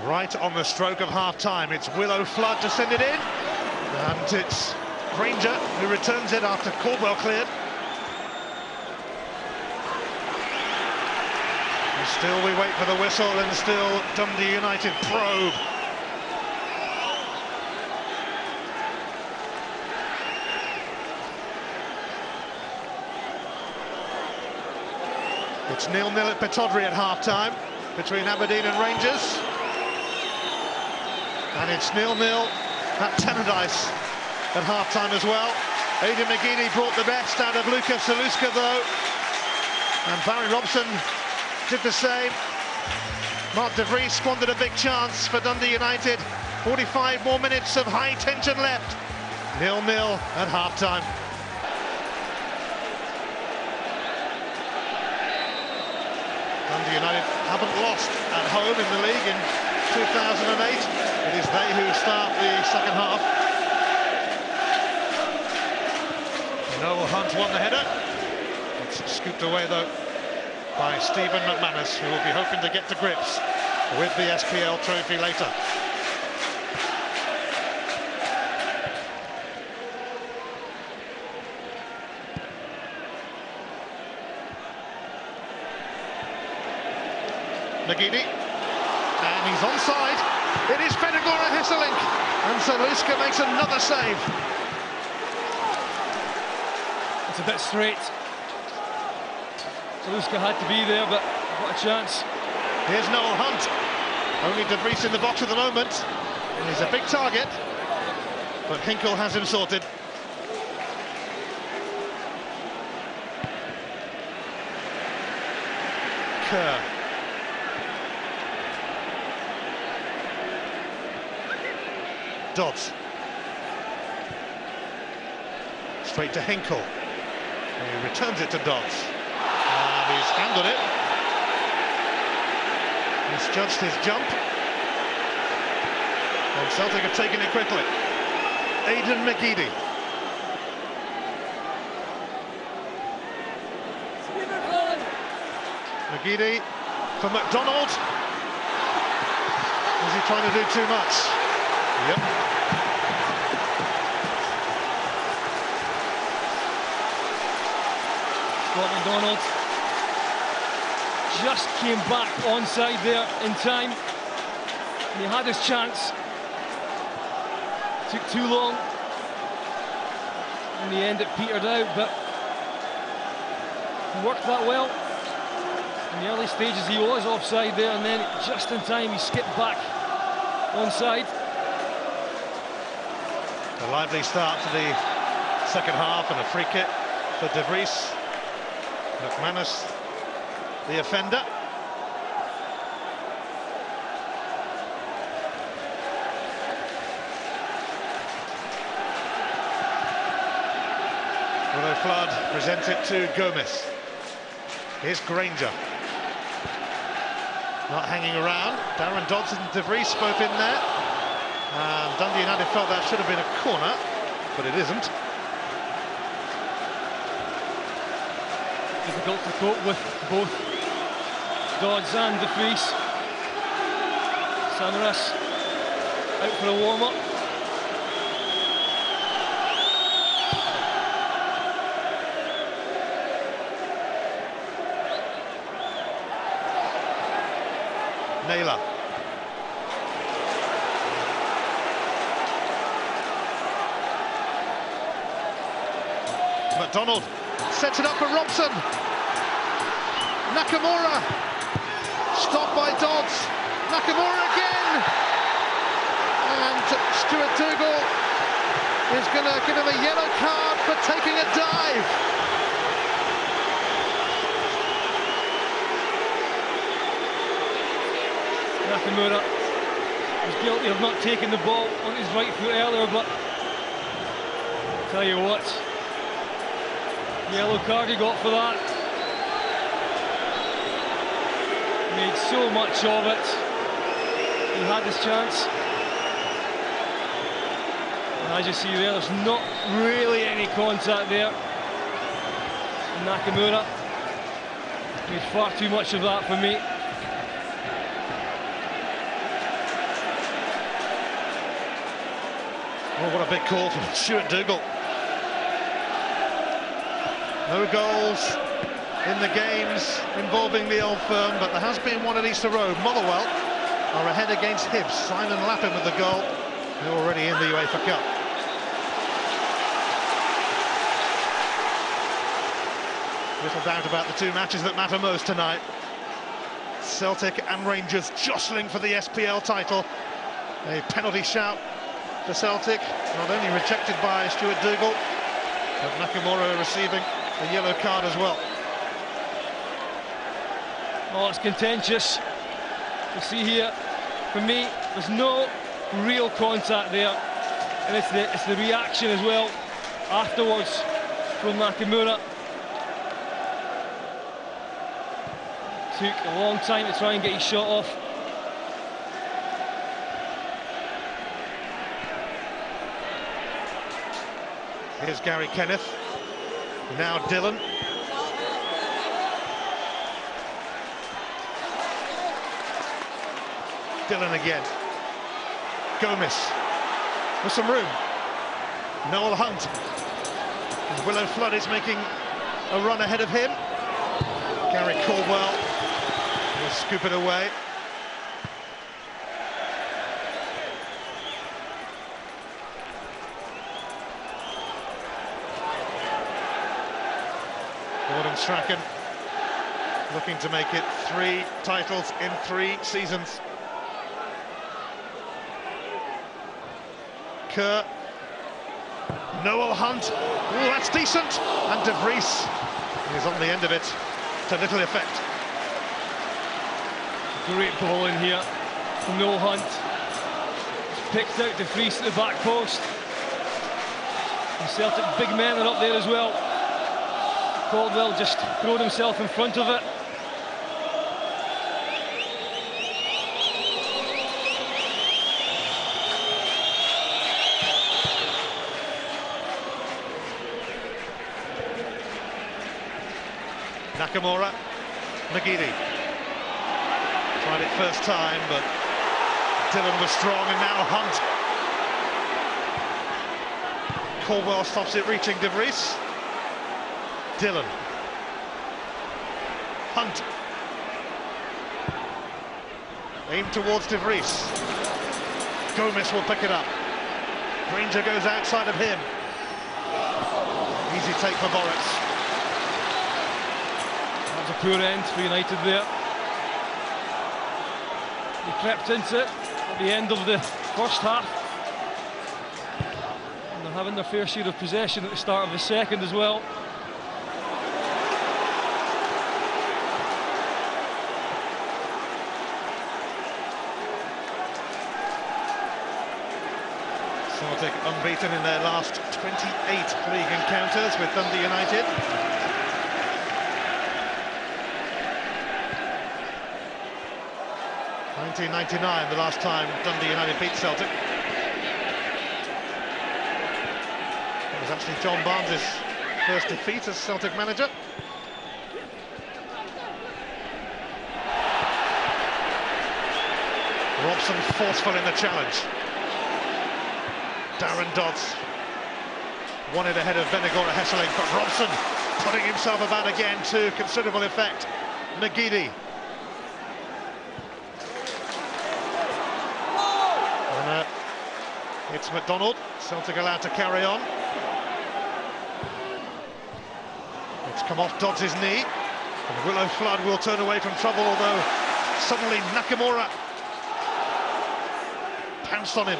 Right on the stroke of half-time, it's Willow Flood to send it in, and it's Granger who returns it after Caldwell cleared. And still we wait for the whistle, and still Dundee United probe. It's 0-0 at Pittodrie at half-time between Aberdeen and Rangers. And it's 0-0 at Tannadice at half-time as well. Aidan McGeady brought the best out of Lucas Zaluska though. And Barry Robson did the same. Mark de Vries squandered a big chance for Dundee United. 45 more minutes of high tension left. 0-0 at half-time. Dundee United haven't lost at home in the league in 2008. It is they who start the second half. Noel Hunt won the header. It's scooped away though by Stephen McManus, who will be hoping to get to grips with the SPL trophy later. McGeady, and he's onside. It is Pedagora Hesselink, and Zaluska makes another save. It's a bit straight. Zaluska had to be there, but what a chance. Here's Noel Hunt, only de Vries in the box at the moment. He's a big target, but Hinkle has him sorted. Kerr. Dodds. Straight to Hinkle. He returns it to Dodds. And he's handled it. He's judged his jump. And Celtic have taken it quickly. Aidan McGeady. McGeady for McDonald. Is he trying to do too much? Yep. Scott McDonald just came back onside there in time. And he had his chance. Took too long. In the end it petered out, but he worked that well. In the early stages he was offside there, and then just in time he skipped back onside. A lively start to the second half, and a free kick for de Vries. McManus, the offender. Willow Flood presents it to Gomez. Here's Granger. Not hanging around. Darren Dodds and de Vries both in there. And Dundee United felt that should have been a corner, but it isn't. Difficult to cope with both Dodds and de Vries. Samaras out for a warm-up. Naylor. McDonald sets it up for Robson. Nakamura stopped by Dodds. Nakamura again, and Stuart Dougal is going to give him a yellow card for taking a dive. Nakamura was guilty of not taking the ball on his right foot earlier, but I'll tell you what, yellow card he got for that. Made so much of it. He had his chance. And as you see there's not really any contact there. Nakamura made far too much of that for me. Oh, what a big call from Stuart Dougal. No goals in the games involving the Old Firm, but there has been one at Easter Road. Motherwell are ahead against Hibs. Simon Lappin with the goal. They're already in the UEFA Cup. Little doubt about the two matches that matter most tonight. Celtic and Rangers jostling for the SPL title. A penalty shout for Celtic, not only rejected by Stuart Dougal, but Nakamura receiving a yellow card as well. Oh, it's contentious. You see here, for me, there's no real contact there, and it's the reaction as well afterwards from Nakamura. Took a long time to try and get his shot off. Here's Gary Kenneth, now Dillon. Dillon again. Gomez with some room. Noel Hunt. And Willow Flood is making a run ahead of him. Gary Caldwell will scoop it away. Gordon Strachan looking to make it 3 titles in 3 seasons. Kerr, Noel Hunt, oh, that's decent, and De Vries is on the end of it to little effect. Great ball in here from Noel Hunt. Picked out De Vries at the back post. And Celtic big men are up there as well. Caldwell just throwed himself in front of it. Nakamura, McGeady. Tried it first time, but Dillon was strong, and now Hunt. Caldwell stops it, reaching De Vries. Dillon. Hunt. Aim towards De Vries. Gomez will pick it up. Ranger goes outside of him. Easy take for Boris. A poor end for United there. They crept into it at the end of the first half, and they're having their fair share of possession at the start of the second as well. Celtic unbeaten in their last 28 league encounters with Dundee United. (1999), the last time Dundee United beat Celtic. It was actually John Barnes' first defeat as Celtic manager. Robson forceful in the challenge. Darren Dodds wanted ahead of Benegora Hesseling, but Robson putting himself about again to considerable effect. McGeady. It's McDonald. Celtic allowed to carry on. It's come off Dodds' knee. And Willow Flood will turn away from trouble, although suddenly Nakamura pounced on him.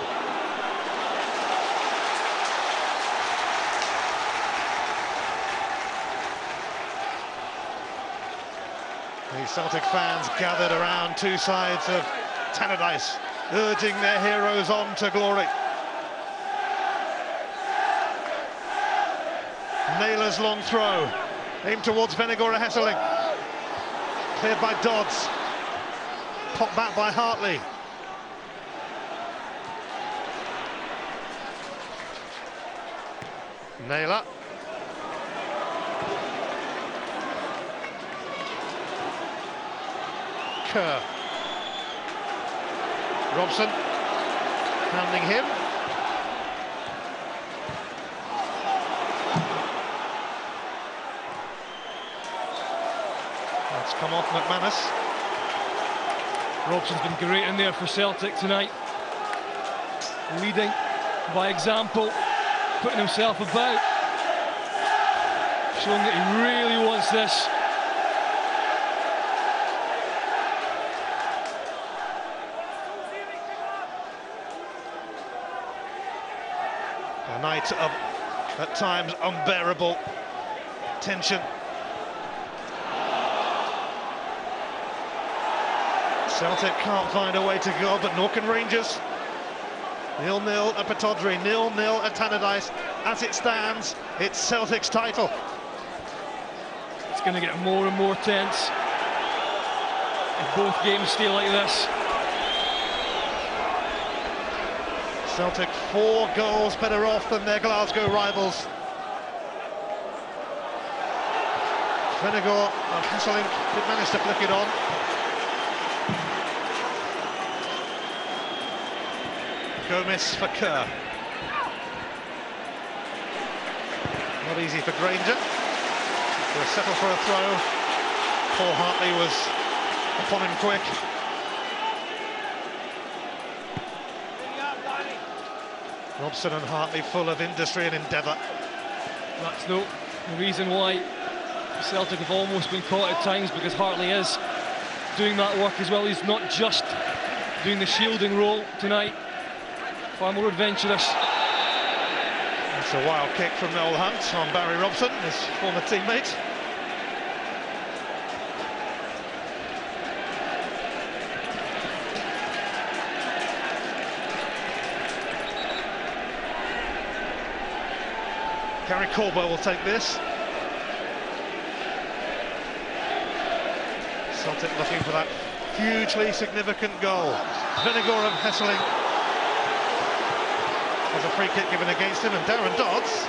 The Celtic fans gathered around two sides of Tannadice, urging their heroes on to glory. Naylor's long throw, aimed towards Benegora Hesseling. Cleared by Dodds. Popped back by Hartley. Naylor. Kerr. Robson handling him. That's come off McManus. Robson's been great in there for Celtic tonight. Leading by example, putting himself about, showing that he really wants this. A night of, at times, unbearable tension. Celtic can't find a way to go, but nor can Rangers. 0-0 at Pittodrie, 0-0 at Tannadice. As it stands, it's Celtic's title. It's going to get more and more tense if both games stay like this. Celtic 4 goals better off than their Glasgow rivals. Vennegoor and Hesselink did manage to flick it on. Gomez for Kerr. Not easy for Granger. He'll settle for a throw. Paul Hartley was upon him quick. Robson and Hartley full of industry and endeavour. That's the reason why Celtic have almost been caught at times, because Hartley is doing that work as well. He's not just doing the shielding role tonight. Far more adventurous. That's a wild kick from Noel Hunt on Barry Robson, his former teammate. Gary Caldwell will take this. Celtic looking for that hugely significant goal. Vennegoor and Hesselink. There's a free kick given against him, and Darren Dodds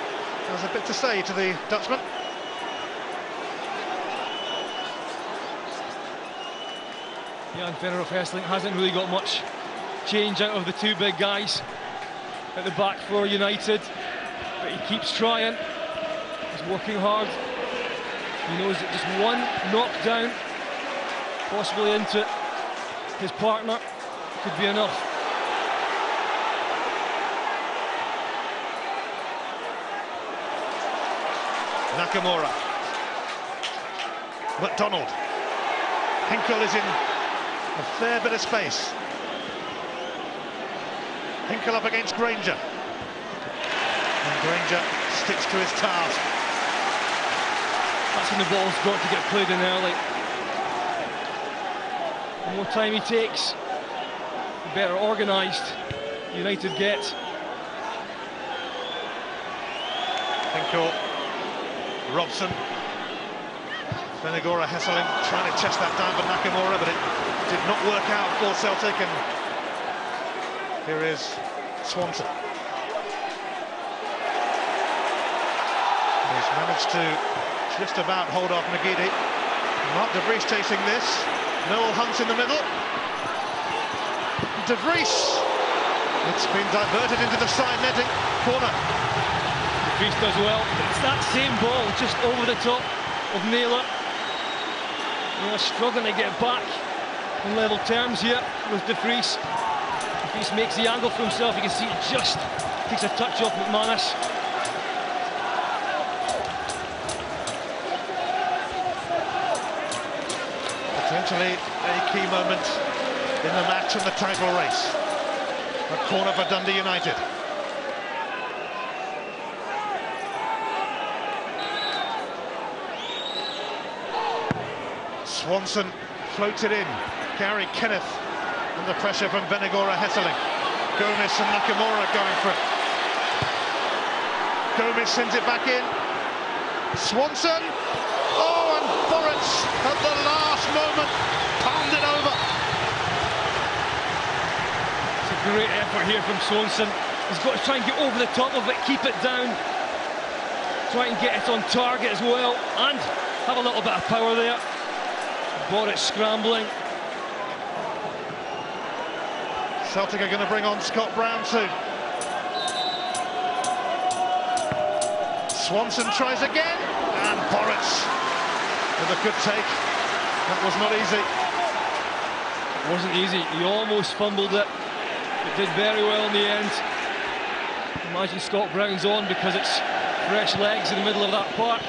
has a bit to say to the Dutchman. Yeah, and Vennegoor Hesselink hasn't really got much change out of the two big guys at the back for United, but he keeps trying. He's working hard. He knows that just one knockdown, possibly into his partner, could be enough. Nakamura. McDonald. Hinkle is in a fair bit of space. Hinkle up against Granger. And Granger sticks to his task. That's when the ball's got to get played in early. The more time he takes, the better organised United get. Hinkle. Robson. Vennegoor Hesselink trying to chest that down for Nakamura, but it did not work out for Celtic, and here is Swanson. He's managed to just about hold off McGeady. Mark De Vries chasing this. Noel Hunt in the middle. De Vries. It's been diverted into the side netting. Corner. De Vries does well. It's that same ball just over the top of Naylor. Naylor struggling to get back on level terms here with De Vries. De Vries makes the angle for himself. You can see it just takes a touch off McManus. Potentially a key moment in the match and the title race. A corner for Dundee United. Swanson floats it in. Gary Kenneth under pressure from Vennegoor Hesselink. Gomez and Nakamura going for it. Gomez sends it back in. Swanson. Oh, and Boritz at the last moment palmed it over. It's a great effort here from Swanson. He's got to try and get over the top of it, keep it down. try and get it on target as well, and have a little bit of power there. Bought it scrambling. Celtic are going to bring on Scott Brown too. Swanson tries again, and Boritz with a good take. That was not easy. It wasn't easy. He almost fumbled it, but did very well in the end. Imagine Scott Brown's on because it's fresh legs in the middle of that park.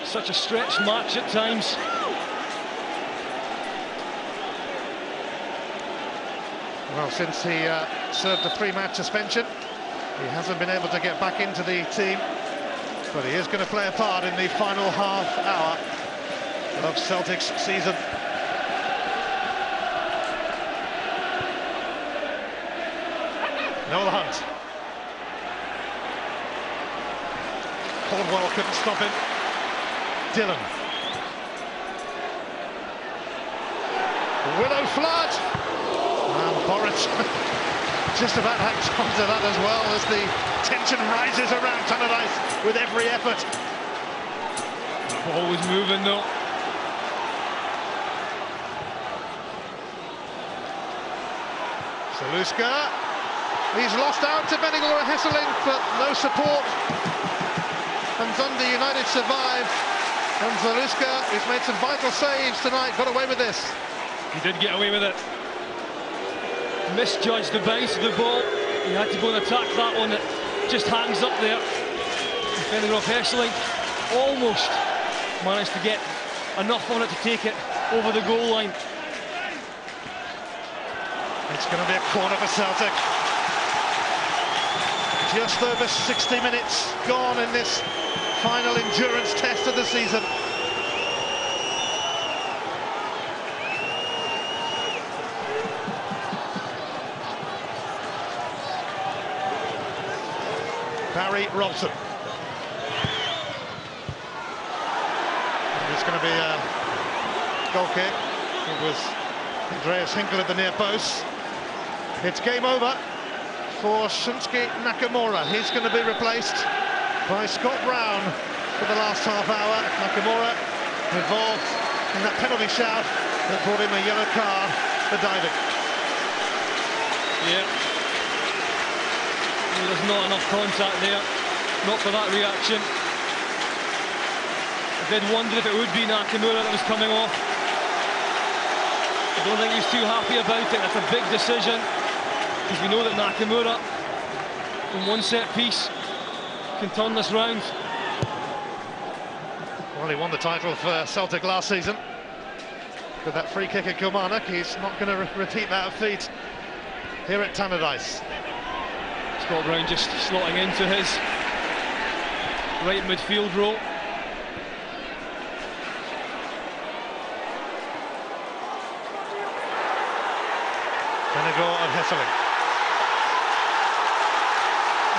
Such a stretched match at times. Well, since he served a 3-match suspension, he hasn't been able to get back into the team, but he is going to play a part in the final half hour of Celtic's season. Noel Hunt. Caldwell couldn't stop him. Dillon. Willow Flood. And Boritz just about hangs on to that as well as the tension rises around Tannadice with every effort. Ball was moving though. Zaluska. He's lost out to Benigor Hesseling, but no support. And Dundee United survive. And Zaluska, who's made some vital saves tonight, got away with this. He did get away with it. Misjudged the bounce of the ball. He had to go and attack that one that just hangs up there. Benigor Hesseling almost managed to get enough on it to take it over the goal line. It's going to be a corner for Celtic. Just over 60 minutes gone in this final endurance test of the season. Barry Robson. It's going to be a goal kick. It was Andreas Hinkle at the near post. It's game over for Shunsuke Nakamura. He's going to be replaced by Scott Brown for the last half hour. Nakamura involved in that penalty shout that brought him a yellow card for diving. Yeah. There's not enough contact there, not for that reaction. I did wonder if it would be Nakamura that was coming off. I don't think he's too happy about it. That's a big decision, because we know that Nakamura, from one set piece, can turn this round. Well, he won the title for Celtic last season with that free kick at Kilmarnock. He's not going to repeat that feat here at Tannadice. Scott Brown just slotting into his right midfield role. Benigor of Hesseling.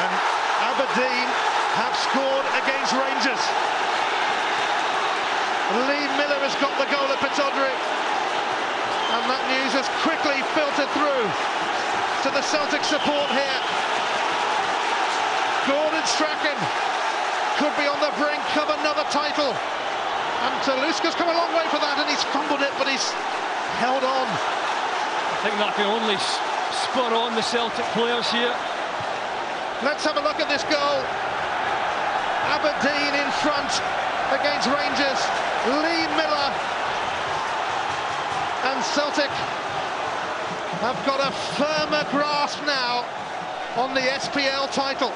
And Aberdeen have scored against Rangers. Lee Miller has got the goal at Pittodrie. And that news has quickly filtered through to the Celtic support here. Gordon Strachan could be on the brink of another title. And Zaluska's come a long way for that, and he's fumbled it, but he's held on. I think that can only spur on the Celtic players here. Let's have a look at this goal. Aberdeen in front against Rangers. Lee Miller. And Celtic have got a firmer grasp now on the SPL title.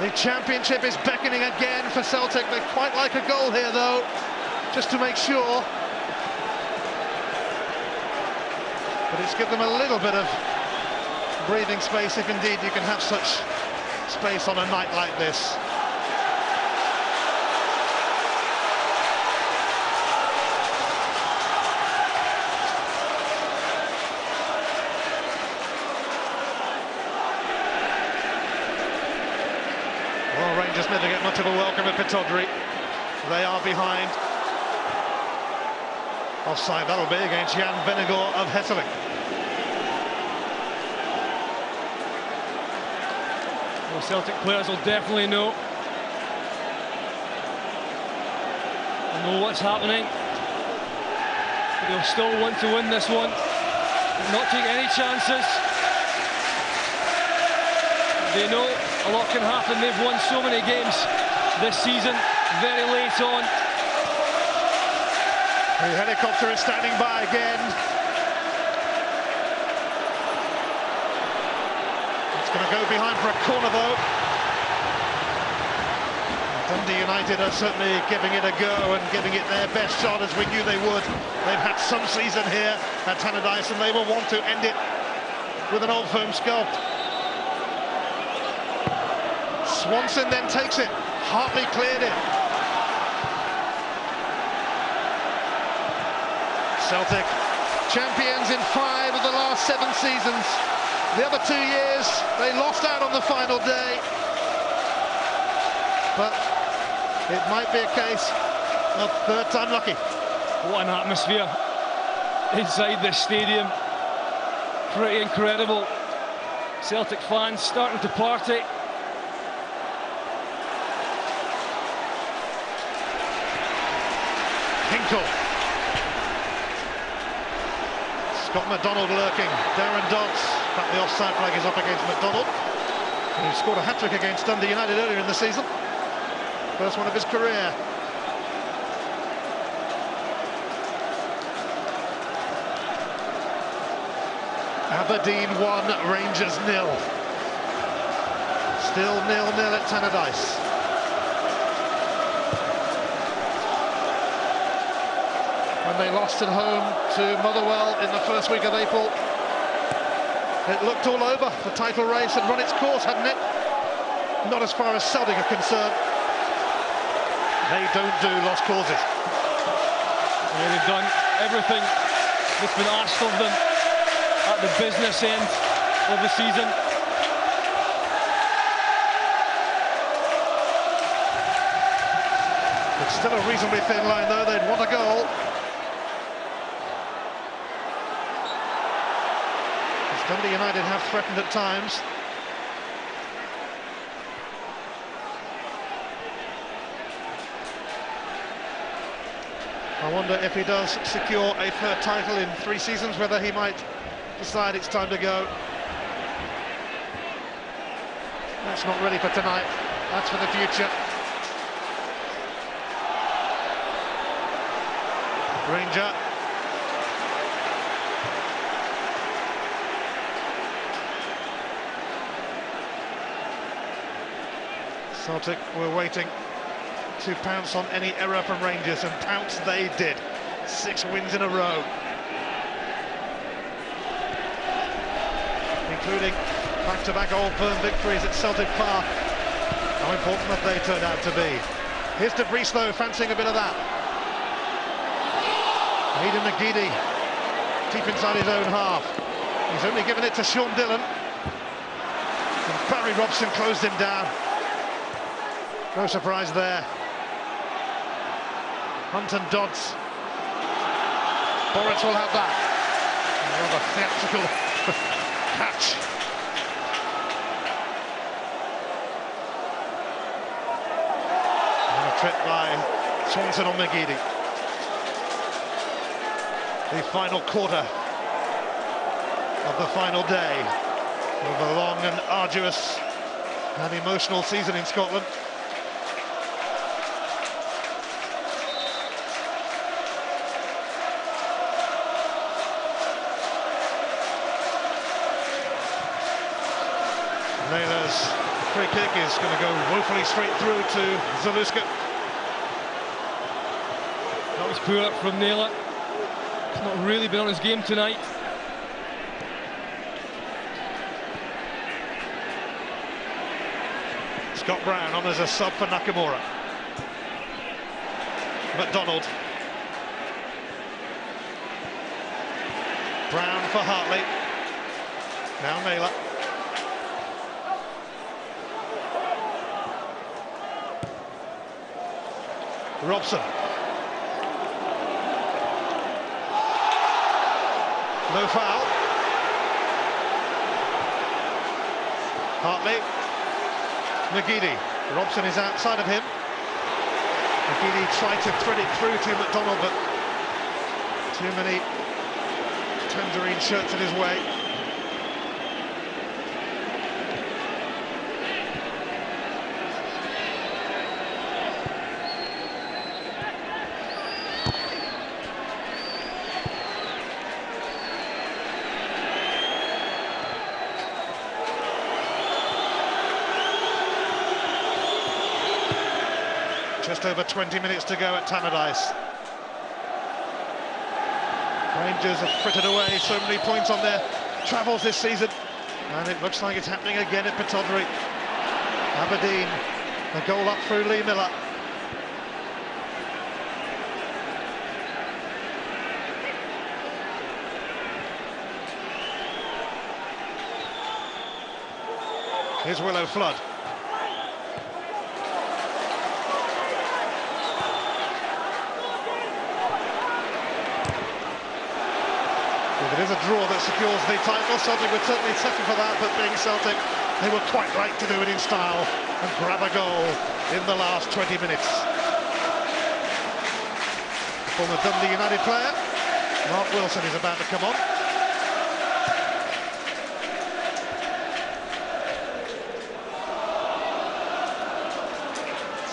The championship is beckoning again for Celtic. They quite like a goal here, though, just to make sure. But it's given them a little bit of breathing space, if indeed you can have such space on a night like this. Rangers never get much of a welcome at Pittodrie. They are behind. Offside that'll be against Jan Benigor of Hesseling. Well, Celtic players will definitely know. They'll know what's happening. But they'll still want to win this one. Not take any chances. They know a lot can happen. They've won so many games this season, very late on. The helicopter is standing by again. It's going to go behind for a corner though. Dundee United are certainly giving it a go and giving it their best shot, as we knew they would. They've had some season here at Tannadice and they will want to end it with an old firm sculpt. Swanson then takes it. Hartley cleared it. Celtic champions in 5 of the last 7 seasons. The other 2 years they lost out on the final day, but it might be a case of third time lucky. What an atmosphere inside this stadium. Pretty incredible. Celtic fans starting to party. Hinkle. Scott McDonald lurking. Darren Dodds. In fact, the offside flag is up against McDonald, who scored a hat-trick against Dundee United earlier in the season. First one of his career. Aberdeen 1, Rangers 0. Still 0-0 at Tannadice. When they lost at home to Motherwell in the first week of April, it looked all over. The title race had run its course, hadn't it? Not as far as Celtic are concerned. They don't do lost causes. Yeah, they've done everything that's been asked of them at the business end of the season. It's still a reasonably thin line though. They'd want a goal. Dundee United have threatened at times. I wonder if he does secure a third title in 3 seasons, whether he might decide it's time to go. That's not ready for tonight. That's for the future. Ranger. Celtic were waiting to pounce on any error from Rangers, and pounce they did. 6 wins in a row, including back-to-back Old Firm victories at Celtic Park. How important that they turned out to be. Here's De Vries though, fancying a bit of that. Aidan McGeady deep inside his own half. He's only given it to Sean Dillon, and Barry Robson closed him down. No surprise there. Hunt and Dodds. Boris will have that. Rather theatrical catch. And a trip by Swanson on McGeady. The final quarter of the final day of a long and arduous and emotional season in Scotland. Naylor's free kick is going to go woefully straight through to Zaluska. That was poor from Naylor. He's not really been on his game tonight. Scott Brown on as a sub for Nakamura. McDonald. Brown for Hartley. Now Naylor. Robson. No foul. Hartley. McGeady. Robson is outside of him. McGeady tried to thread it through to McDonald, but too many tangerine shirts in his way. Just over 20 minutes to go at Tannadice. Rangers have frittered away so many points on their travels this season, and it looks like it's happening again at Pittodrie. Aberdeen, a goal up through Lee Miller. Here's Willow Flood. It is a draw that secures the title. Celtic would certainly settle for that, but being Celtic, they were quite right to do it in style and grab a goal in the last 20 minutes. Former Dundee United player, Mark Wilson, is about to come on.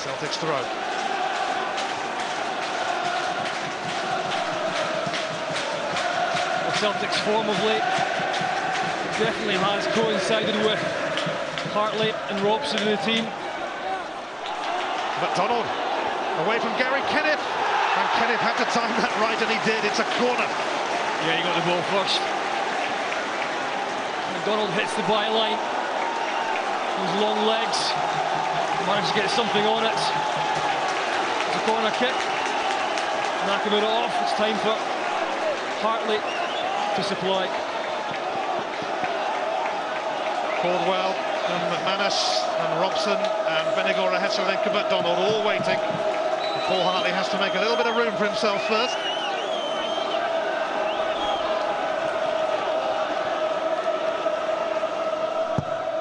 Celtic's throw. Celtic's form of late definitely has coincided with Hartley and Robson in the team. McDonald away from Gary Kenneth, and Kenneth had to time that right, and he did. It's a corner. Yeah, he got the ball first. McDonald hits the byline. Those long legs, managed to get something on it. It's a corner kick. Nakamura off. It's time for Hartley to supply. Caldwell and McManus and Robson and Benigora, Hesselink and McDonald all waiting. Paul Hartley has to make a little bit of room for himself first.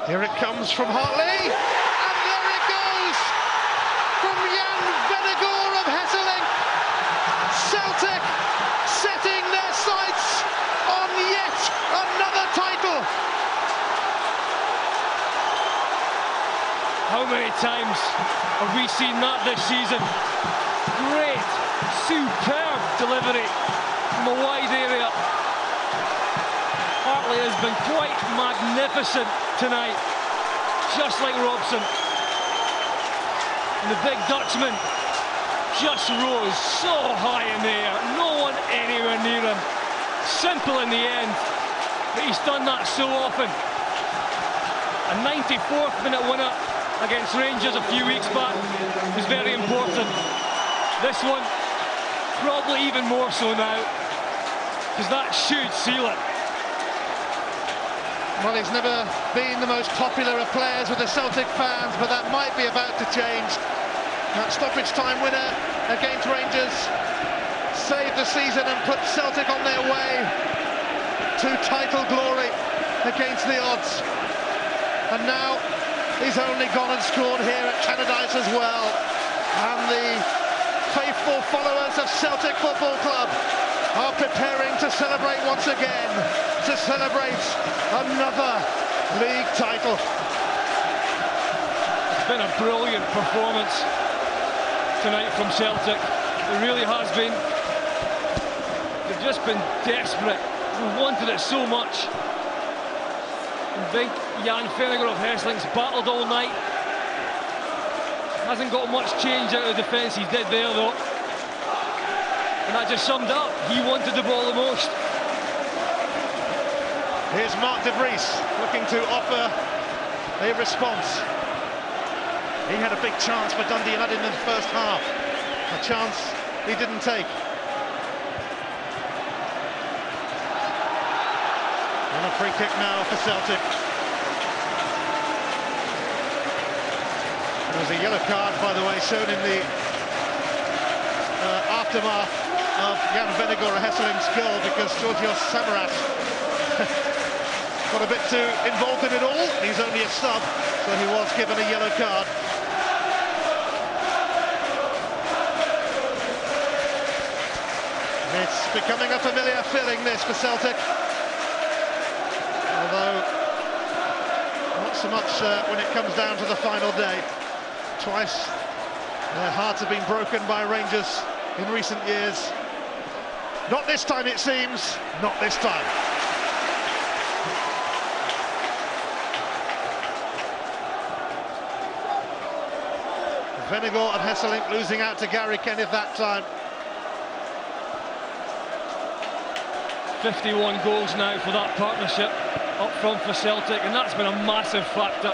Here it comes from Hartley, and there it goes from Jan Benigor of Hesselink. Celtic setting their sights on yet another title. How many times have we seen that this season? Great, superb delivery from a wide area. Hartley has been quite magnificent tonight, just like Robson. And the big Dutchman just rose so high in the air, no one anywhere near him. Simple in the end, but he's done that so often. A 94th minute winner against Rangers a few weeks back was very important. This one, probably even more so now, because that should seal it. Well, he's never been the most popular of players with the Celtic fans, but that might be about to change. That stoppage time winner against Rangers saved the season and put Celtic on their way to title glory against the odds. And now he's only gone and scored here at Tannadice as well. And the faithful followers of Celtic Football Club are preparing to celebrate once again, to celebrate another league title. It's been a brilliant performance tonight from Celtic. It really has been. They've just been desperate. We've wanted it so much. And big Jan Vennegoor of Hesselink's battled all night. Hasn't got much change out of the defence. He did there though. And that just summed up. He wanted the ball the most. Here's Mark de Vries looking to offer a response. He had a big chance for Dundee United in the first half. A chance he didn't take. And a free kick now for Celtic. There was a yellow card, by the way, shown in the aftermath of Jan Vennegoor Hesselink's goal, because Georgios Samaras got a bit too involved in it all. He's only a sub, so he was given a yellow card. It's becoming a familiar feeling, this, for Celtic. Although, not so much when it comes down to the final day. Twice, their hearts have been broken by Rangers in recent years. Not this time, it seems. Not this time. Vennegoor and Hesselink losing out to Gary Kenneth that time. 51 goals now for that partnership up front for Celtic, and that's been a massive factor.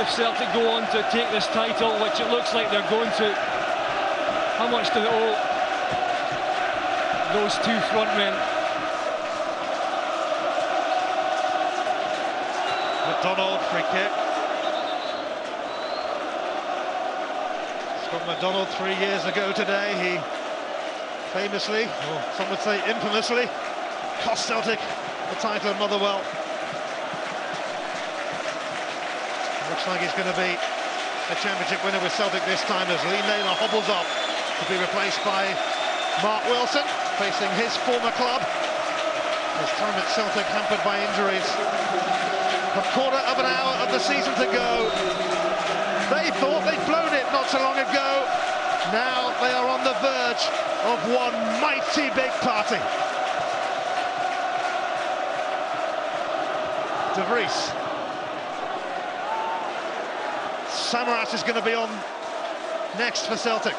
If Celtic go on to take this title, which it looks like they're going to, how much do they owe those two front men? McDonald, free kick. Scott McDonald, 3 years ago today, he famously, or some would say infamously, cost Celtic the title at Motherwell. Looks like he's going to be a championship winner with Celtic this time, as Lee Naylor hobbles off to be replaced by Mark Wilson, facing his former club. His time at Celtic hampered by injuries. A quarter of an hour of the season to go. They thought they'd blown it not so long ago. Now they are on the verge of one mighty big party. De Vries. Samaras is going to be on next for Celtic.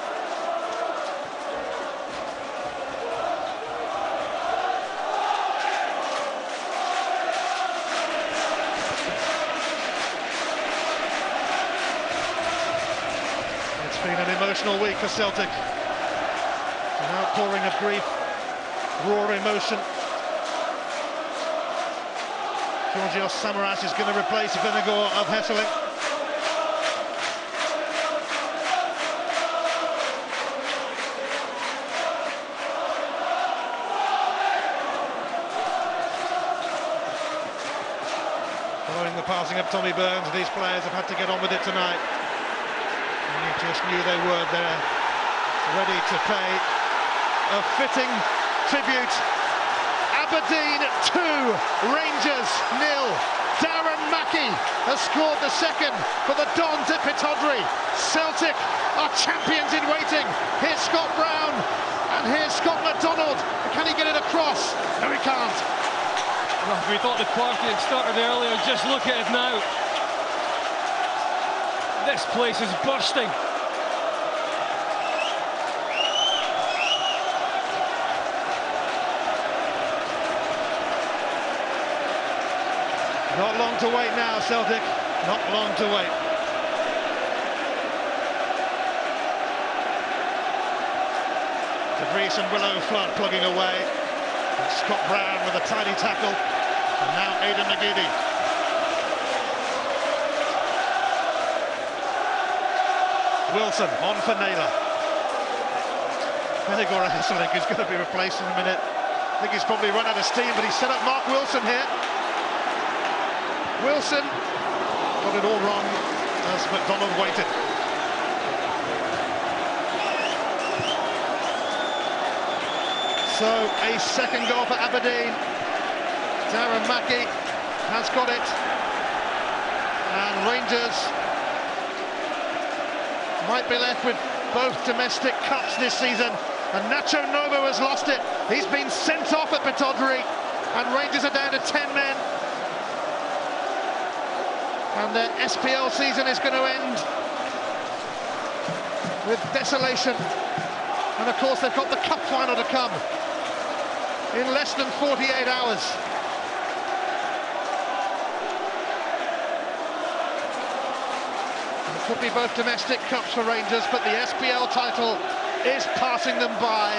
It's been an emotional week for Celtic. An outpouring of grief, raw emotion. Georgios Samaras is going to replace Vennegoor of Hesselink. Following the passing of Tommy Burns, these players have had to get on with it tonight. And you just knew they were there, ready to pay a fitting tribute. Aberdeen 2, Rangers 0. Darren Mackie has scored the second for the Dons at Pittodrie. Celtic are champions in waiting. Here's Scott Brown, and here's Scott McDonald. Can he get it across? No, he can't. Well, we thought the party had started earlier. Just look at it now. This place is bursting. Not long to wait now, Celtic. Not long to wait. De Vries and Willow Flood plugging away. And Scott Brown with a tidy tackle. And now Aidan McGeady. Wilson on for Naylor. Vennegoor and Hesselink is going to be replaced in a minute. I think he's probably run out of steam, but he's set up Mark Wilson here. Wilson got it all wrong as McDonald waited. So a second goal for Aberdeen. Darren Mackie has got it. And Rangers might be left with both domestic cups this season. And Nacho Novo has lost it. He's been sent off at Pittodrie. And Rangers are down to 10 men. And their SPL season is going to end with desolation. And of course they've got the cup final to come in less than 48 hours. It could be both domestic cups for Rangers, but the SPL title is passing them by,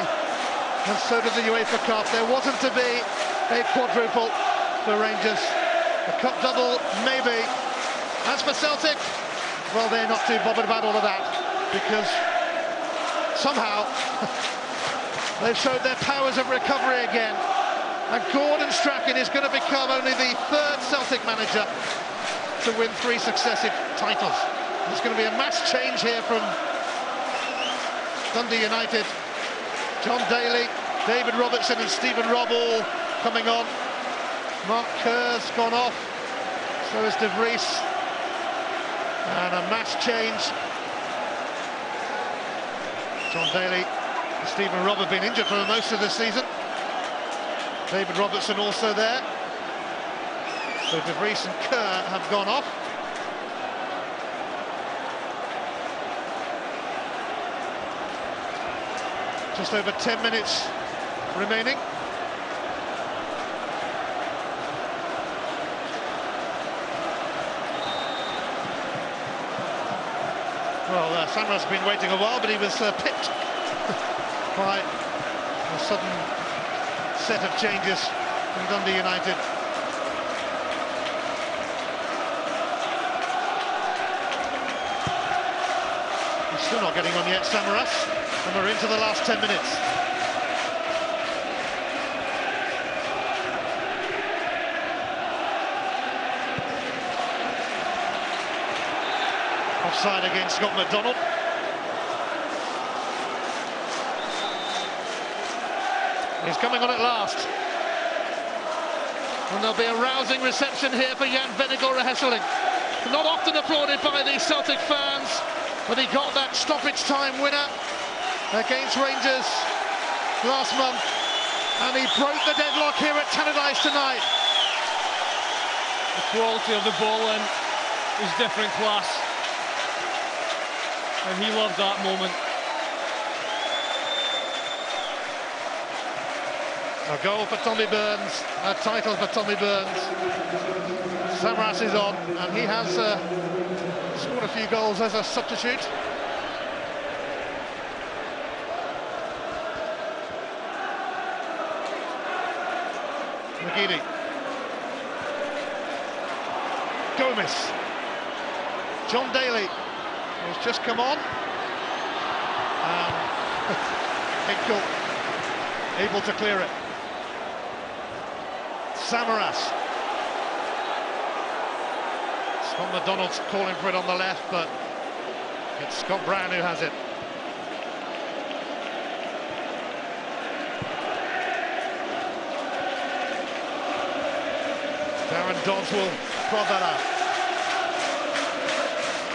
and so does the UEFA Cup. There wasn't to be a quadruple for Rangers. A cup double, maybe. As for Celtic, well, they're not too bothered about all of that, because somehow they've showed their powers of recovery again. And Gordon Strachan is going to become only the third Celtic manager to win 3 successive titles. There's going to be a mass change here from Dundee United. John Daly, David Robertson and Stephen Robb all coming on. Mark Kerr's gone off, so is De Vries. And a mass change. John Daly and Stephen Robb have been injured for most of the season. David Robertson also there. So De Vries and Kerr have gone off. Just over 10 minutes remaining. Well, Samaras has been waiting a while, but he was pipped by a sudden set of changes from Dundee United. He's still not getting on yet, Samaras, and we're into the last 10 minutes. Offside against Scott McDonald. He's coming on at last. And there'll be a rousing reception here for Jan Vennegoor Hesselink. Not often applauded by the Celtic fans, but he got that stoppage time winner against Rangers last month. And he broke the deadlock here at Tannadice tonight. The quality of the ball in was different class. And he loved that moment. A goal for Tommy Burns, a title for Tommy Burns. Samaras is on, and he has scored a few goals as a substitute. McGeady. Gomez. John Daly has just come on. Hinkle able to clear it. Samaras. Scott McDonald's calling for it on the left, but it's Scott Brown who has it. Darren Dodds will prod that out.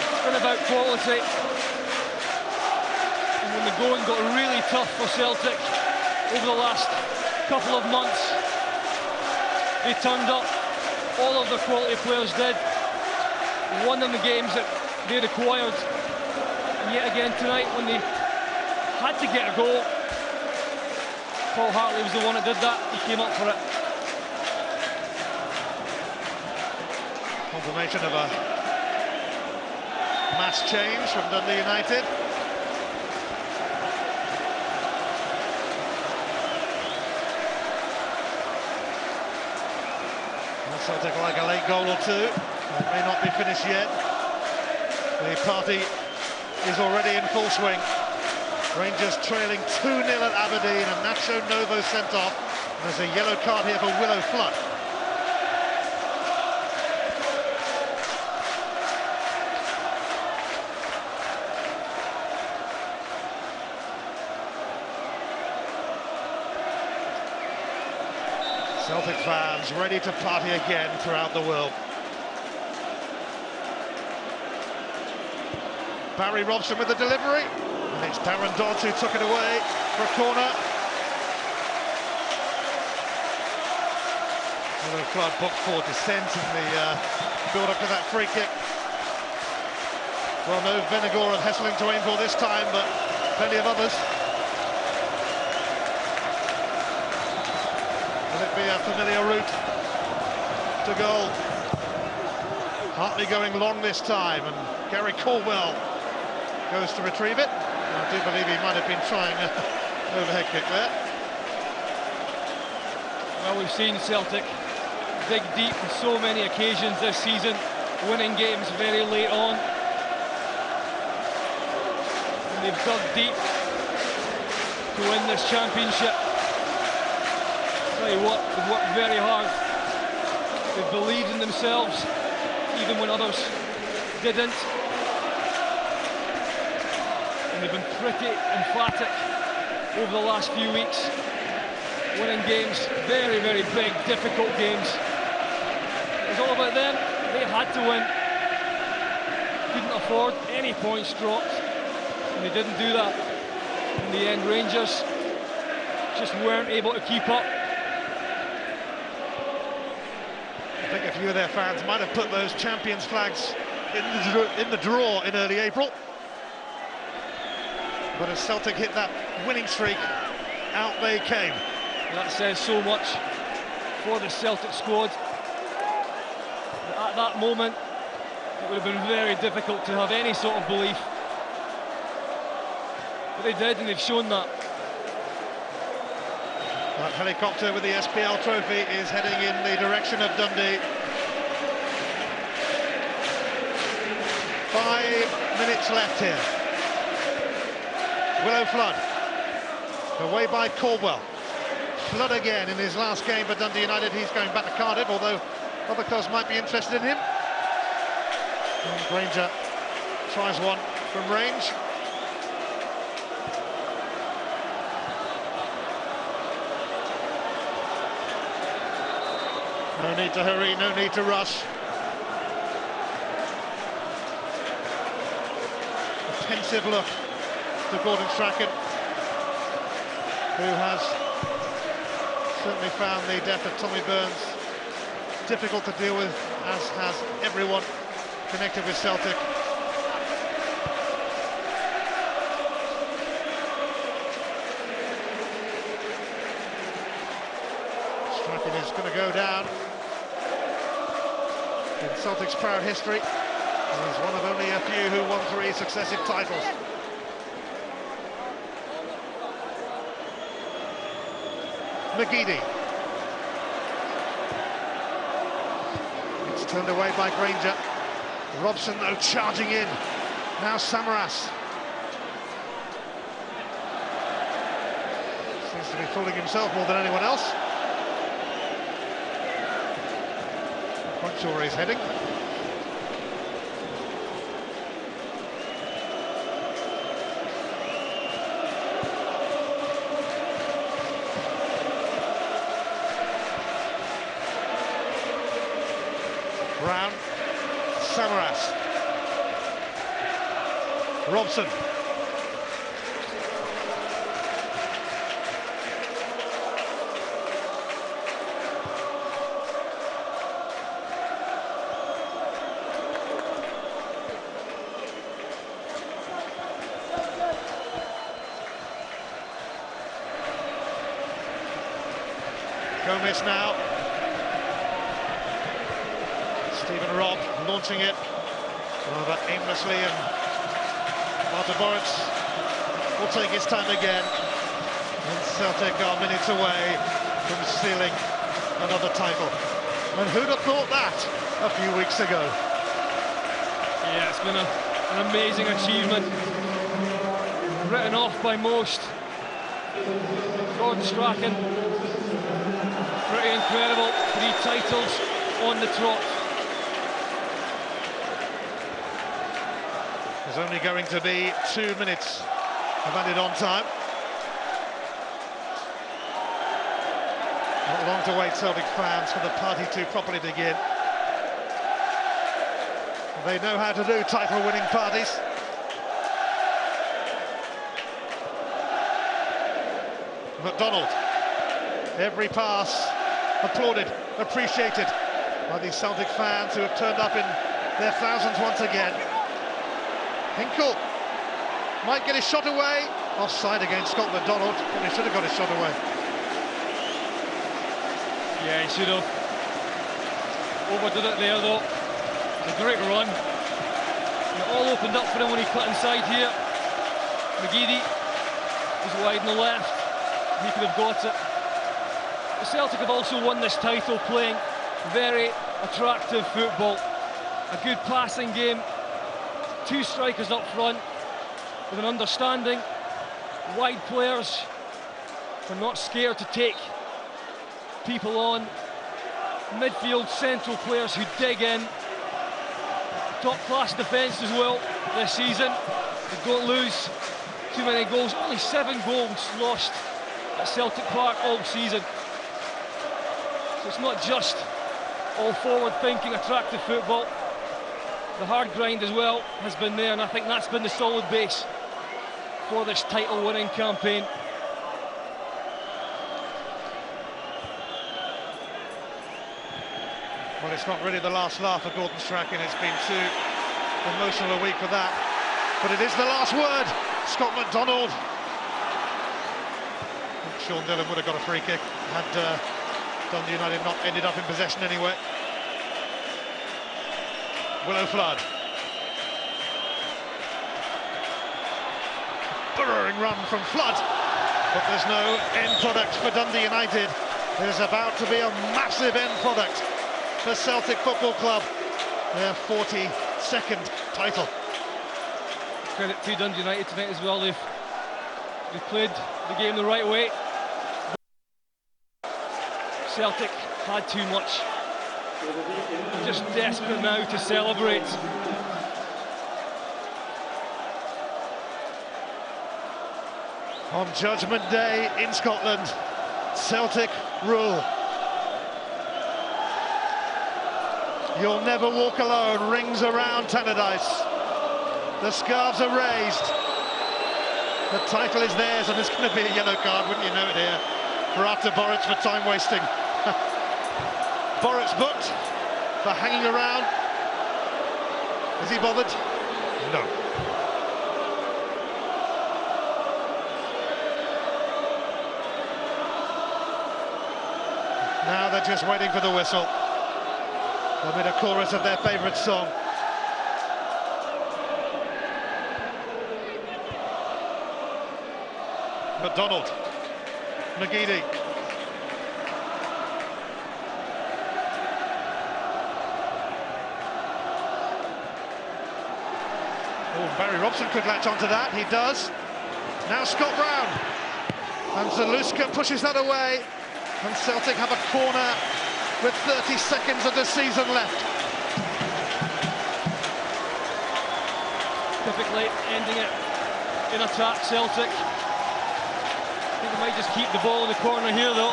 It's been about quality. And when the going got really tough for Celtic over the last couple of months, they turned up. All of the quality players did. Won in the games that they required. And yet again tonight, when they had to get a goal, Paul Hartley was the one that did that. He came up for it. Confirmation of a mass change from Dundee United. Celtic like a late goal or two. It may not be finished yet. The party is already in full swing. Rangers trailing 2-0 at Aberdeen, and Nacho Novo sent off. And there's a yellow card here for Willow Flood. Celtic fans ready to party again throughout the world. Barry Robson with the delivery, and it's Darren Dodds who took it away for a corner. Willow Flood booked for dissent in the build-up to that free kick. Well, no Vennegoor and Hesselink to aim for this time, but plenty of others. Will it be a familiar route to goal? Hartley going long this time, and Gary Caldwell goes to retrieve it. I do believe he might have been trying an overhead kick there. Well, we've seen Celtic dig deep on so many occasions this season, winning games very late on. And they've dug deep to win this championship. Tell you what, they've worked very hard. They've believed in themselves, even when others didn't. And they've been pretty emphatic over the last few weeks, winning games, very, very big, difficult games. It was all about them. They had to win. Couldn't afford any points dropped, and they didn't do that. In the end, Rangers just weren't able to keep up. I think a few of their fans might have put those champions flags in the draw in early April. But as Celtic hit that winning streak, out they came. That says so much for the Celtic squad. At that moment, it would have been very difficult to have any sort of belief. But they did, and they've shown that. That helicopter with the SPL trophy is heading in the direction of Dundee. 5 minutes left here. Willow Flood, away by Caldwell. Flood again in his last game for Dundee United. He's going back to Cardiff, although other clubs might be interested in him. And Granger tries one from range. No need to hurry, no need to rush. A pensive look to Gordon Strachan, who has certainly found the death of Tommy Burns difficult to deal with, as has everyone connected with Celtic. Strachan is going to go down in Celtic's proud history. He's one of only a few who won 3 successive titles. McGeady. It's turned away by Granger. Robson, though, charging in. Now Samaras. Seems to be fooling himself more than anyone else. Quite sure where he's heading. Brown, Samaras, Robson. Gomez now. Stephen Robb launching it rather aimlessly, and Marta Boruc will take his time again. And Celtic are minutes away from stealing another title. And who'd have thought that a few weeks ago? Yeah, it's been an amazing achievement. Written off by most. Gordon Strachan, pretty incredible. 3 titles on the trot. There's only going to be 2 minutes of added on time. Not long to wait, Celtic fans, for the party to properly begin. They know how to do title-winning parties. McDonald, every pass applauded, appreciated by these Celtic fans who have turned up in their thousands once again. Hinkle might get his shot away. Offside against Scott McDonald. Probably should have got his shot away. Yeah, he should have. Overdid it there, though. It was a great run. And it all opened up for him when he cut inside here. McGeady was wide on the left. He could have got it. The Celtic have also won this title playing very attractive football. A good passing game. 2 strikers up front with an understanding. Wide players. They're not scared to take people on. Midfield central players who dig in. Top-class defence as well this season. They don't lose too many goals. Only 7 goals lost at Celtic Park all season. So it's not just all forward-thinking, attractive football. The hard grind as well has been there, and I think that's been the solid base for this title-winning campaign. Well, it's not really the last laugh for Gordon Strachan. It's been too emotional a week for that. But it is the last word. Scott McDonald. Sean Dillon would have got a free kick had Dundee United not ended up in possession anyway. Willow Flood. Burrowing run from Flood. But there's no end product for Dundee United. There's about to be a massive end product for Celtic Football Club, their 42nd title. Credit to Dundee United tonight as well. They've played the game the right way. Celtic had too much. They're just desperate now to celebrate. On Judgment Day in Scotland, Celtic rule. You'll never walk alone rings around Tannadice. The scarves are raised. The title is theirs, and there's going to be a yellow card, wouldn't you know it here, for after Boruc for time wasting. Boruc booked for hanging around. Is he bothered? No. Now they're just waiting for the whistle. Amid a chorus of their favourite song. McDonald, McGeady. Oh, Barry Robson could latch onto that, he does. Now Scott Brown. And Zaluska pushes that away. And Celtic have a corner with 30 seconds of the season left. Typically ending it in attack, Celtic. I think they might just keep the ball in the corner here though.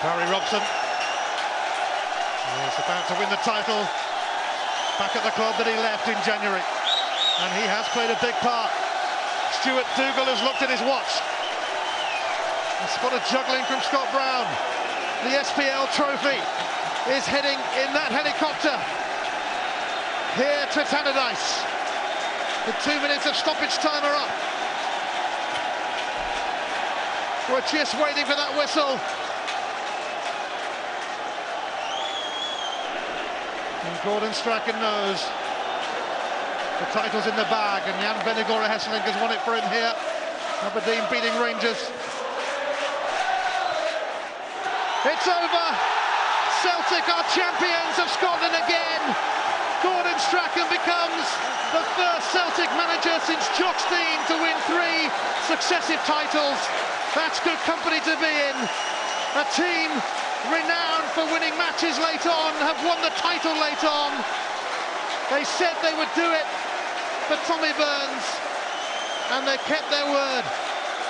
Barry Robson is about to win the title back at the club that he left in January. And he has played a big part. Stuart Dougal has looked at his watch. A spot of juggling from Scott Brown. The SPL trophy is heading in that helicopter here to Tannadice. The 2 minutes of stoppage time are up. We're just waiting for that whistle. And Gordon Strachan knows the title's in the bag, and Jan Venegora Hesselink has won it for him here. Aberdeen beating Rangers. It's over. Celtic are champions of Scotland again. Gordon Strachan becomes the first Celtic manager since Jock Stein to win 3 successive titles. That's good company to be in. A team renowned for winning matches late on have won the title late on. They said they would do it for Tommy Burns, and they kept their word.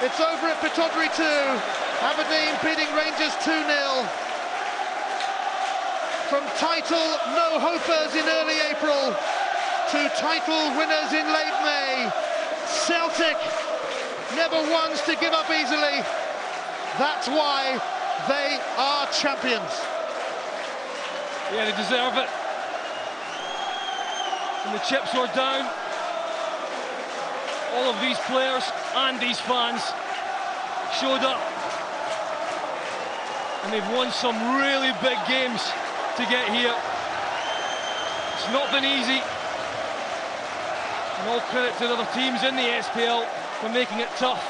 It's over at Pittodrie 2. Aberdeen beating Rangers 2-0. From title no-hopers in early April to title winners in late May, Celtic never ones to give up easily. That's why they are champions. Yeah, they deserve it. And the chips were down. All of these players and these fans showed up. And they've won some really big games to get here. It's not been easy. And all credit to the other teams in the SPL for making it tough,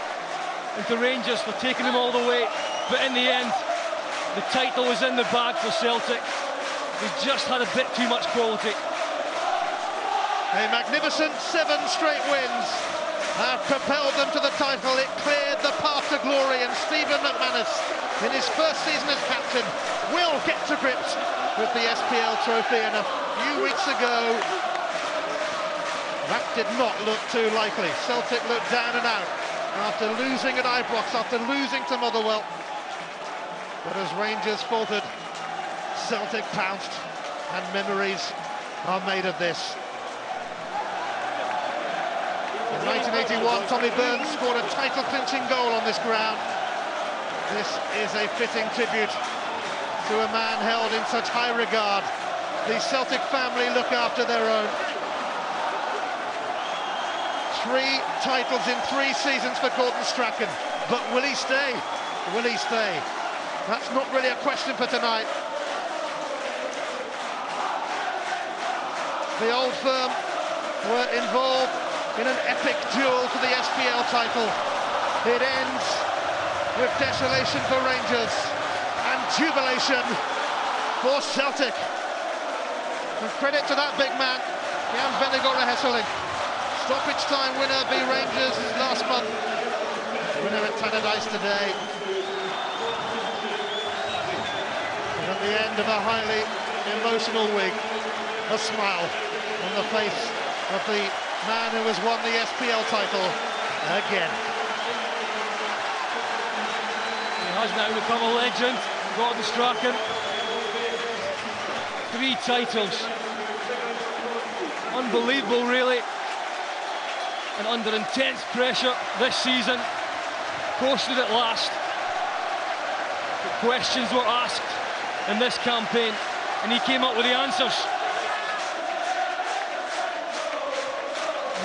and to Rangers for taking them all the way. But in the end, the title was in the bag for Celtic. They just had a bit too much quality. A magnificent 7 straight wins have propelled them to the title. It cleared the path to glory, and Stephen McManus, in his first season as captain, will get to grips with the SPL trophy. And a few weeks ago, that did not look too likely. Celtic looked down and out after losing at Ibrox, after losing to Motherwell. But as Rangers faltered, Celtic pounced, and memories are made of this. In 1981, Tommy Burns scored a title-clinching goal on this ground. This is a fitting tribute to a man held in such high regard. The Celtic family look after their own. 3 titles in 3 seasons for Gordon Strachan. But will he stay? Will he stay? That's not really a question for tonight. The old firm were involved in an epic duel for the SPL title. It ends with desolation for Rangers and jubilation for Celtic. And credit to that big man, Jan Vennegoor Hesseling. Stoppage time winner be Rangers last month. Winner at Tannadice today. And at the end of a highly emotional week, a smile on the face of the man who has won the SPL title again. He has now become a legend, Gordon Strachan. 3 titles. Unbelievable, really. And under intense pressure this season, coasted at last. But questions were asked in this campaign, and he came up with the answers.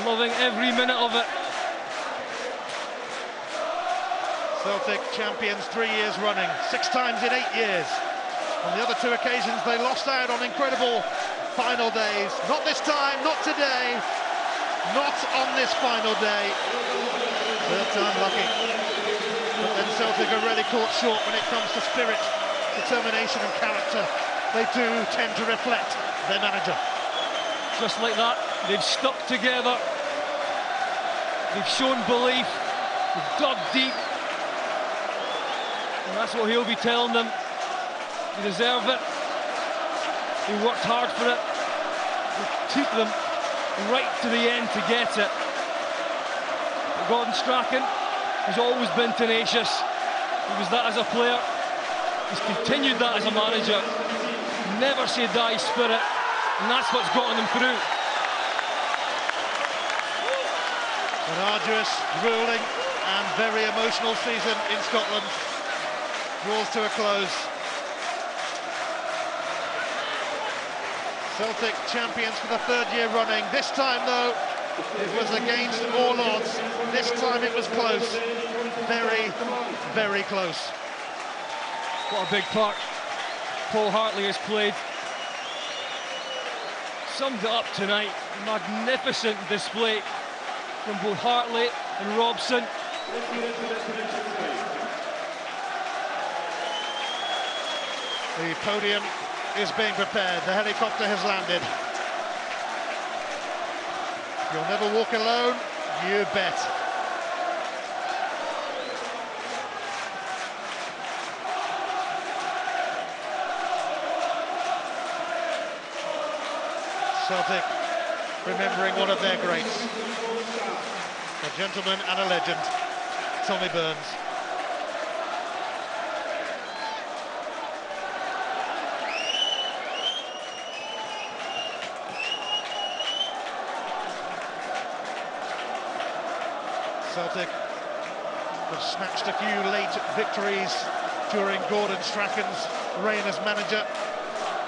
Loving every minute of it. Celtic champions 3 years running, 6 times in 8 years. On the other 2 occasions they lost out on incredible final days. Not this time, not today, not on this final day. 3rd time lucky. But then Celtic are really caught short when it comes to spirit, determination and character. They do tend to reflect their manager. Just like that, they've stuck together, they've shown belief, they've dug deep, and that's what he'll be telling them. They deserve it, they worked hard for it, it took them right to the end to get it. But Gordon Strachan has always been tenacious. He was that as a player, he's continued that as a manager. Never say die spirit. And that's what's gotten them through. An arduous, grueling and very emotional season in Scotland draws to a close. Celtic champions for the 3rd year running. This time, though, it was against all odds. This time it was close. Very, very close. What a big part Paul Hartley has played. Summed it up tonight. Magnificent display from both Hartley and Robson. The podium is being prepared. The helicopter has landed. You'll never walk alone, you bet. Celtic remembering one of their greats, a gentleman and a legend, Tommy Burns. Celtic have snatched a few late victories during Gordon Strachan's reign as manager.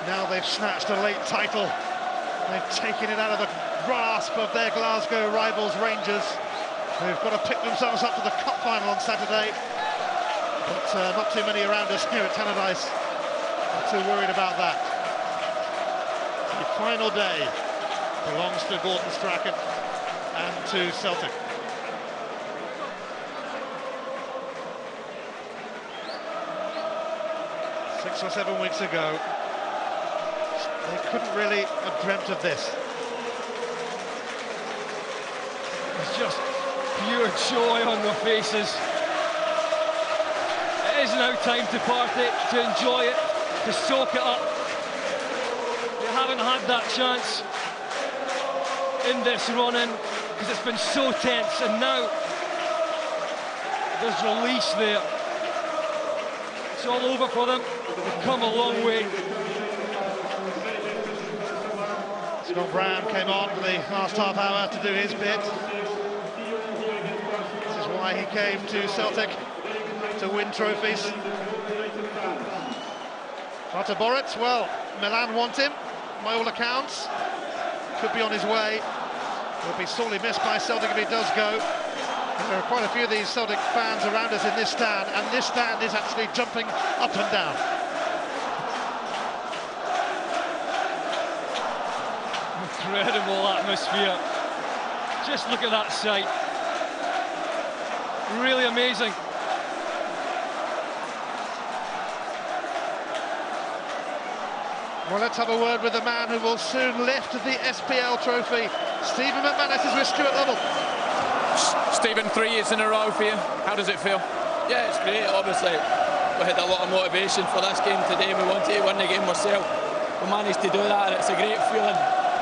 Now they've snatched a late title. They've taken it out of the grasp of their Glasgow rivals, Rangers, who've got to pick themselves up to the cup final on Saturday. But not too many around us here at Tannadice are too worried about that. The final day belongs to Gordon Strachan and to Celtic. Six or 7 weeks ago, they couldn't really have dreamt of this. just pure joy on their faces. It is now time to party, to enjoy it, to soak it up. They haven't had that chance in this run-in because it's been so tense, and now there's release there. It's all over for them. They've come a long way. Scott Brown came on for the last half hour to do his bit. This is why he came to Celtic, to win trophies. Marta Boruc, well, Milan want him, by all accounts. Could be on his way. Will be sorely missed by Celtic if he does go. And there are quite a few of these Celtic fans around us in this stand, and this stand is actually jumping up and down. Incredible atmosphere. Just look at that sight. Really amazing. Well, let's have a word with the man who will soon lift the SPL trophy. Stephen McManus is with Stuart Lovell. Stephen, 3 years in a row for you. How does it feel? Yeah, it's great. Obviously, we had a lot of motivation for this game today. We wanted to win the game ourselves. We managed to do that, and it's a great feeling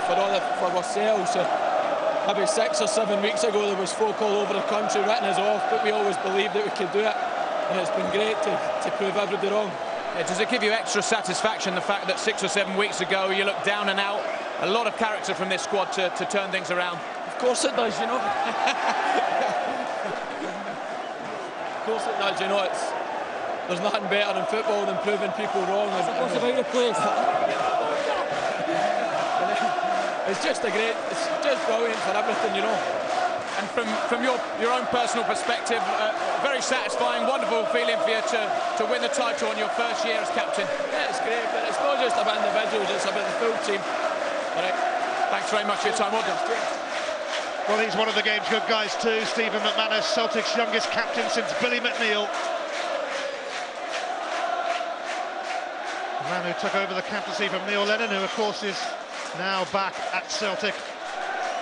for ourselves. So maybe 6 or 7 weeks ago, there was folk all over the country writing us off, but we always believed that we could do it, and it's been great to prove everybody wrong. Yeah, does it give you extra satisfaction, the fact that 6 or 7 weeks ago you looked down and out? A lot of character from this squad to turn things around. Of course it does, you know. Of course it does, you know. There's nothing better in football than proving people wrong. What's about the place? It's just brilliant for everything, you know. And from your own personal perspective, very satisfying, wonderful feeling for you to win the title on your first year as captain. Yeah, it's great, but it's not just about individuals, it's about the full team. All right. Thanks very much for your time. Well done. Well, he's one of the game's good guys too, Stephen McManus, Celtic's youngest captain since Billy McNeil. The man who took over the captaincy from Neil Lennon, who of course is now back at Celtic,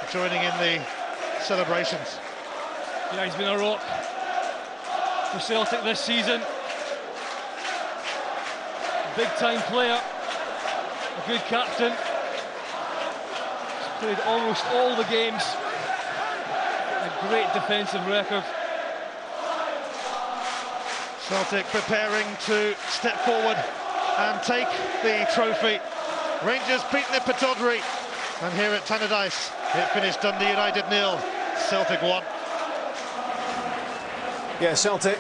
joining in the celebrations. Yeah, he's been a rock for Celtic this season. A big-time player, a good captain. He's played almost all the games. A great defensive record. Celtic preparing to step forward and take the trophy. Rangers beaten at Pittodrie, and here at Tannadice it finished Dundee United 0, Celtic 1. Yeah, Celtic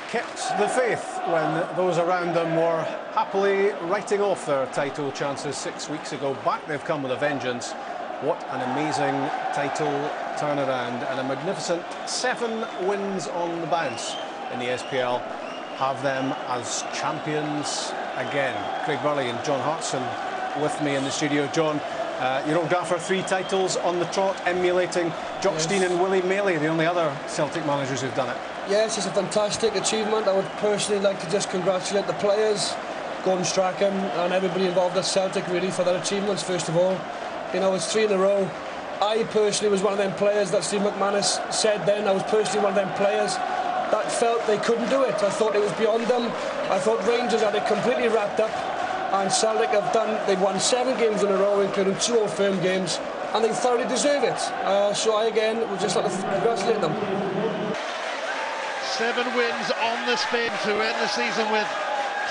kept the faith when those around them were happily writing off their title chances 6 weeks ago. Back they've come with a vengeance. What an amazing title turnaround, and a magnificent 7 wins on the bounce in the SPL have them as champions again. Craig Burley and John Hartson with me in the studio. John, your old gaffer, 3 titles on the trot, emulating Jock Stein and Willie Maley, the only other Celtic managers who've done it. Yes, it's a fantastic achievement. I would personally like to just congratulate the players, Gordon Strachan and everybody involved at Celtic really for their achievements first of all. You know, it's 3 in a row. I personally was one of them players that Steve McManus said then. I was personally one of them players that felt they couldn't do it. I thought it was beyond them. I thought Rangers had it completely wrapped up, and Celtic they've won 7 games in a row, including 2 Old Firm games, and they thoroughly deserve it. So I again would just like to congratulate them. 7 wins on the spin to end the season with,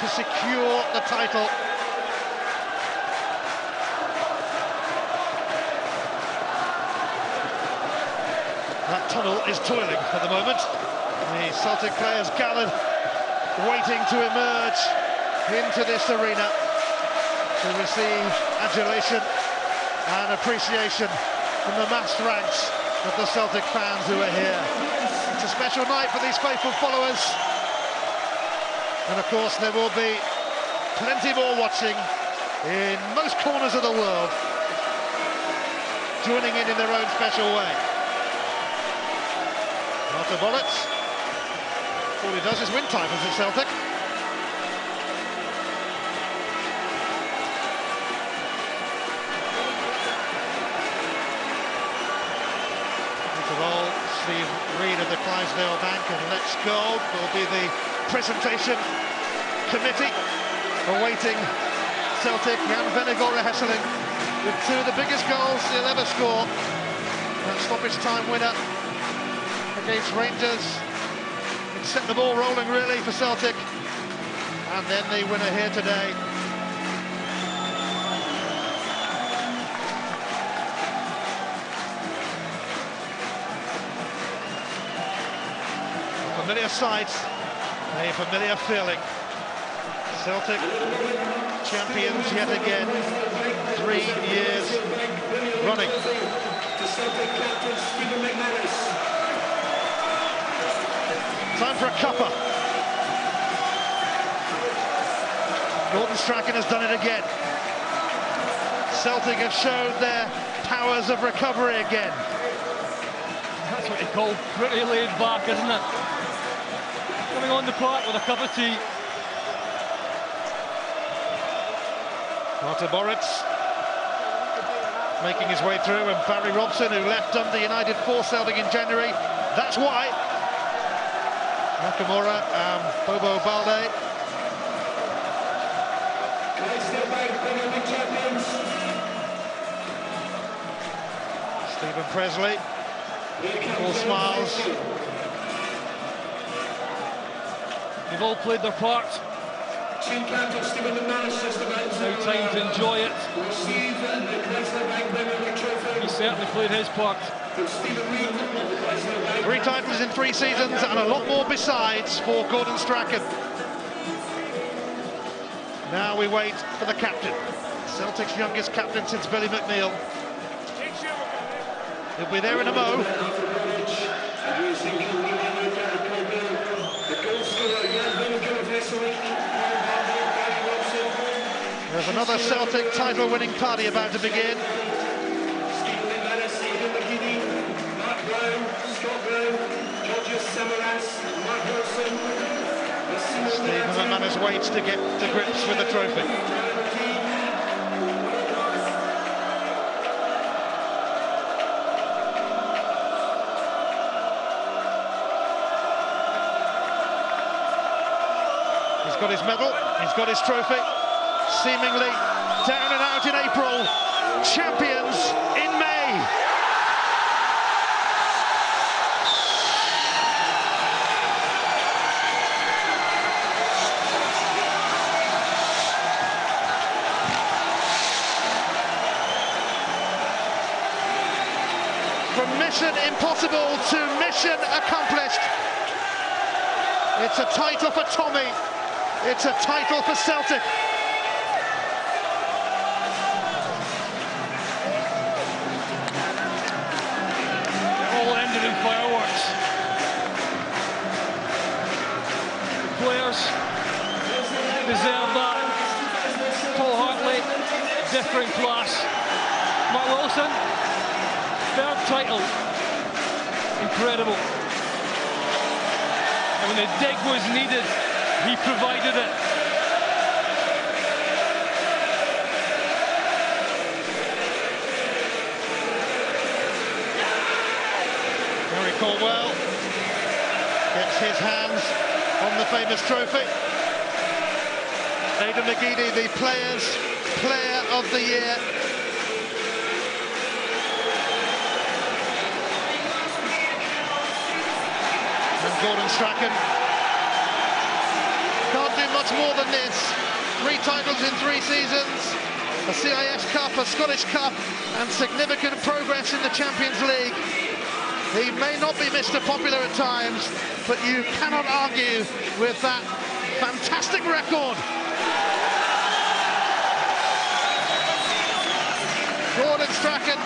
to secure the title. That tunnel is toiling at the moment. The Celtic players gathered, waiting to emerge into this arena to receive adulation and appreciation from the massed ranks of the Celtic fans who are here. It's a special night for these faithful followers, and of course there will be plenty more watching in most corners of the world, joining in their own special way. Marta Boruc, all he does is win titles at Celtic. Steve Reid of the Clydesdale Bank, and Let's Go will be the presentation committee awaiting Celtic and Venegora Hesseling with two of the biggest goals he'll ever score. That stoppage time winner against Rangers. It set the ball rolling really for Celtic, and then the winner here today. Familiar sight, a familiar feeling. Celtic champions yet again, 3 years running. Time for a cuppa. Gordon Strachan has done it again. Celtic have showed their powers of recovery again. That's what you call pretty laid back, isn't it? Coming on the park with a cup of tea. Marta Moritz making his way through, and Barry Robson, who left Dundee United for Celtic in January. That's why. Nakamura and Bobo Balde. Stephen Presley, all smiles. They've all played their part. Now time to enjoy it. He certainly played his part. 3 titles in 3 seasons and a lot more besides for Gordon Strachan. Now we wait for the captain, Celtic's youngest captain since Billy McNeil. He'll be there in a mo. There's another Celtic title-winning party about to begin. Steve McManus waits to get to grips with the trophy. He's got his medal, he's got his trophy. Seemingly down and out in April, champions in May. From mission impossible to mission accomplished. It's a title for Tommy, it's a title for Celtic. In fireworks. The players deserve that. Paul Hartley, different class. Mark Wilson, 3rd title. Incredible. And when the dig was needed, he provided it. Caldwell gets his hands on the famous trophy. Aidan McGeady, the Players' Player of the Year. And Gordon Strachan can't do much more than this. 3 titles in 3 seasons, a CIS Cup, a Scottish Cup, and significant progress in the Champions League. He may not be Mr. Popular at times, but you cannot argue with that fantastic record. Gordon Strachan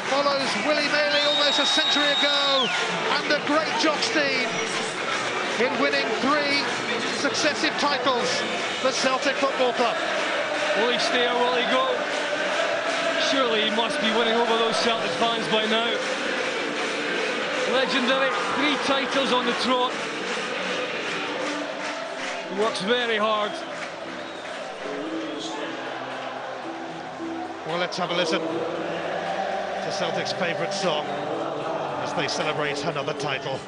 follows Willie Maley almost a century ago under great Jock Stein in winning 3 successive titles for Celtic Football Club. Will he stay or will he go? Surely he must be winning over those Celtic fans by now. Legendary, 3 titles on the trot. He works very hard. Well, let's have a listen to Celtic's favourite song as they celebrate another title.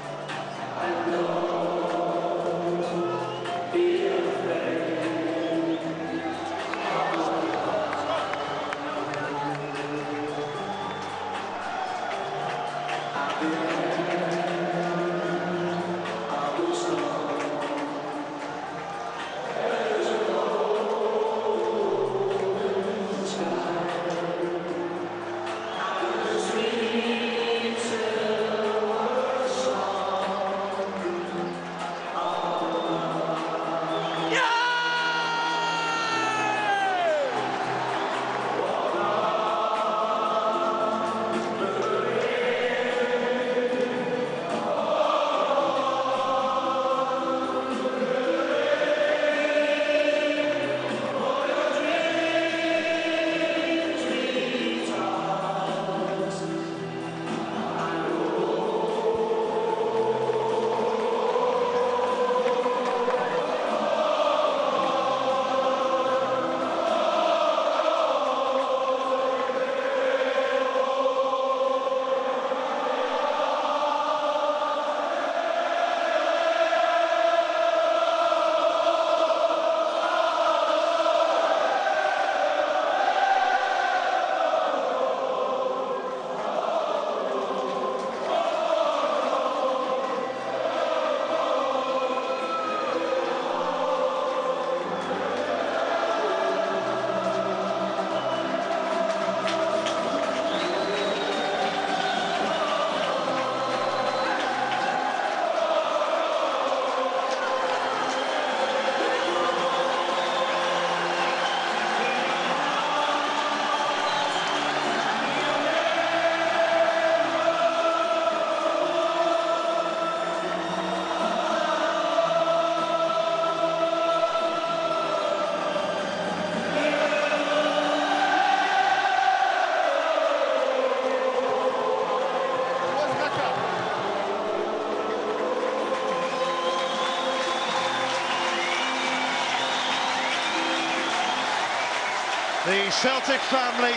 The Celtic family,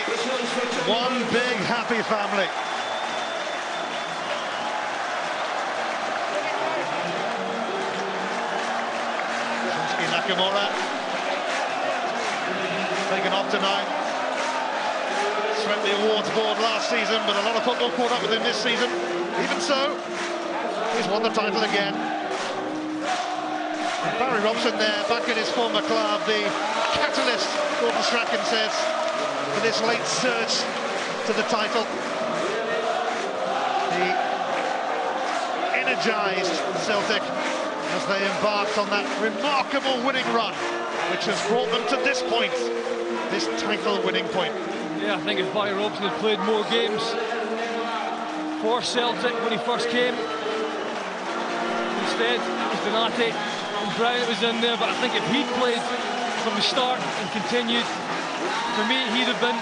one big happy family. Shinsuke Nakamura taken off tonight. Swept the awards board last season, but a lot of football caught up with him this season. Even so, he's won the title again. And Barry Robson there, back in his former club, the catalyst, Gordon Strachan says, for this late surge to the title. He energised Celtic as they embarked on that remarkable winning run, which has brought them to this point, this title winning point. Yeah, I think if Barry Robson had played more games for Celtic when he first came, instead it was Donati and Brown that was in there, but I think if he'd played from the start and continued, for me he'd have been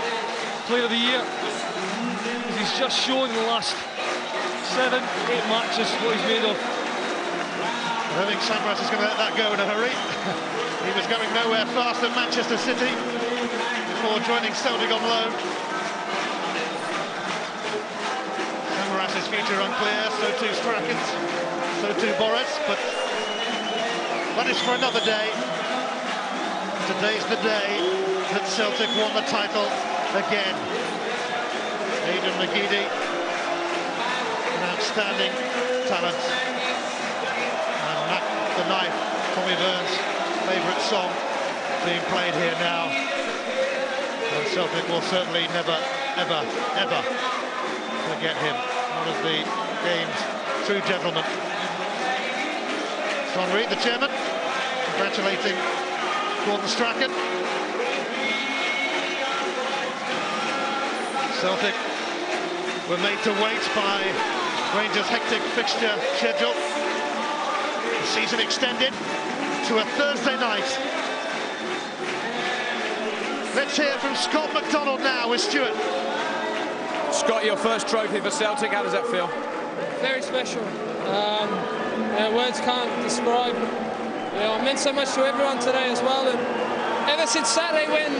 Player of the Year, because he's just shown in the last 7-8 matches what he's made of. I don't think Samaras is going to let that go in a hurry. He was going nowhere fast at Manchester City before joining Celtic on loan. Samaras' future unclear, so too Strachan's, so too Boris, but that is for another day. Today's the day that Celtic won the title again. Aidan McGeady, an outstanding talent. And Mac the Knife, Tommy Burns' favourite song, being played here now. And Celtic will certainly never, ever, ever forget him. One of the game's true gentlemen. Sean Reid, the chairman, congratulating Gordon Strachan. Celtic were made to wait by Rangers' hectic fixture schedule. The season extended to a Thursday night. Let's hear from Scott McDonald now with Stuart. Scott, your first trophy for Celtic, how does that feel? Very special. Words can't describe. It meant so much to everyone today as well. And ever since Saturday, when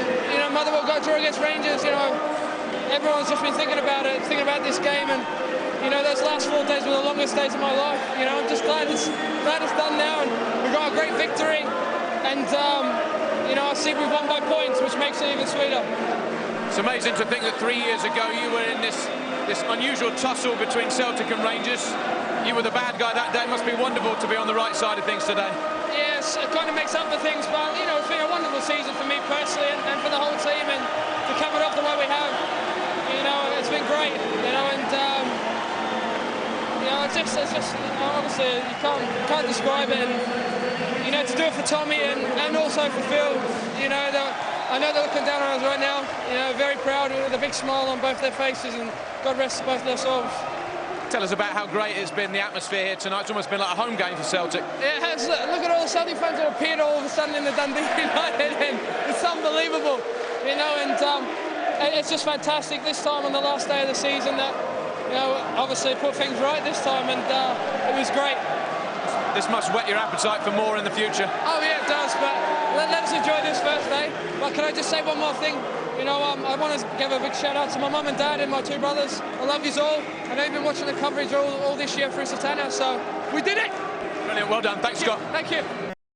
Motherwell got draw against Rangers, everyone's just been thinking about it, thinking about this game, and you know, those last 4 days were the longest days of my life. You know, I'm just glad it's done now, and we got a great victory. And you know, I see we've won by points, which makes it even sweeter. It's amazing to think that 3 years ago you were in this unusual tussle between Celtic and Rangers. You were the bad guy that day. It must be wonderful to be on the right side of things today. Yes, it kind of makes up for things, but you know, it's been a wonderful season for me personally and for the whole team, and to cover it off the way we have, you know, it's been great, you know, and you know, it's just obviously you can't describe it, and you know, to do it for Tommy and also for Phil, you know, I know they're looking down on us right now, you know, very proud with a big smile on both their faces, and God rest both their souls. Tell us about how great it's been, the atmosphere here tonight. It's almost been like a home game for Celtic. It has. Look at all the Celtic fans that appeared all of a sudden in the Dundee United, and it's unbelievable, you know, and it's just fantastic this time on the last day of the season that, you know, obviously put things right this time, and it was great. This must whet your appetite for more in the future. Oh yeah, it does, but let us enjoy this first day. But can I just say one more thing? You know, I want to give a big shout out to my mum and dad and my 2 brothers. I love you all. I know you've been watching the coverage all this year through Setanta, so we did it! Brilliant, well done. Thanks, Scott. Thank you.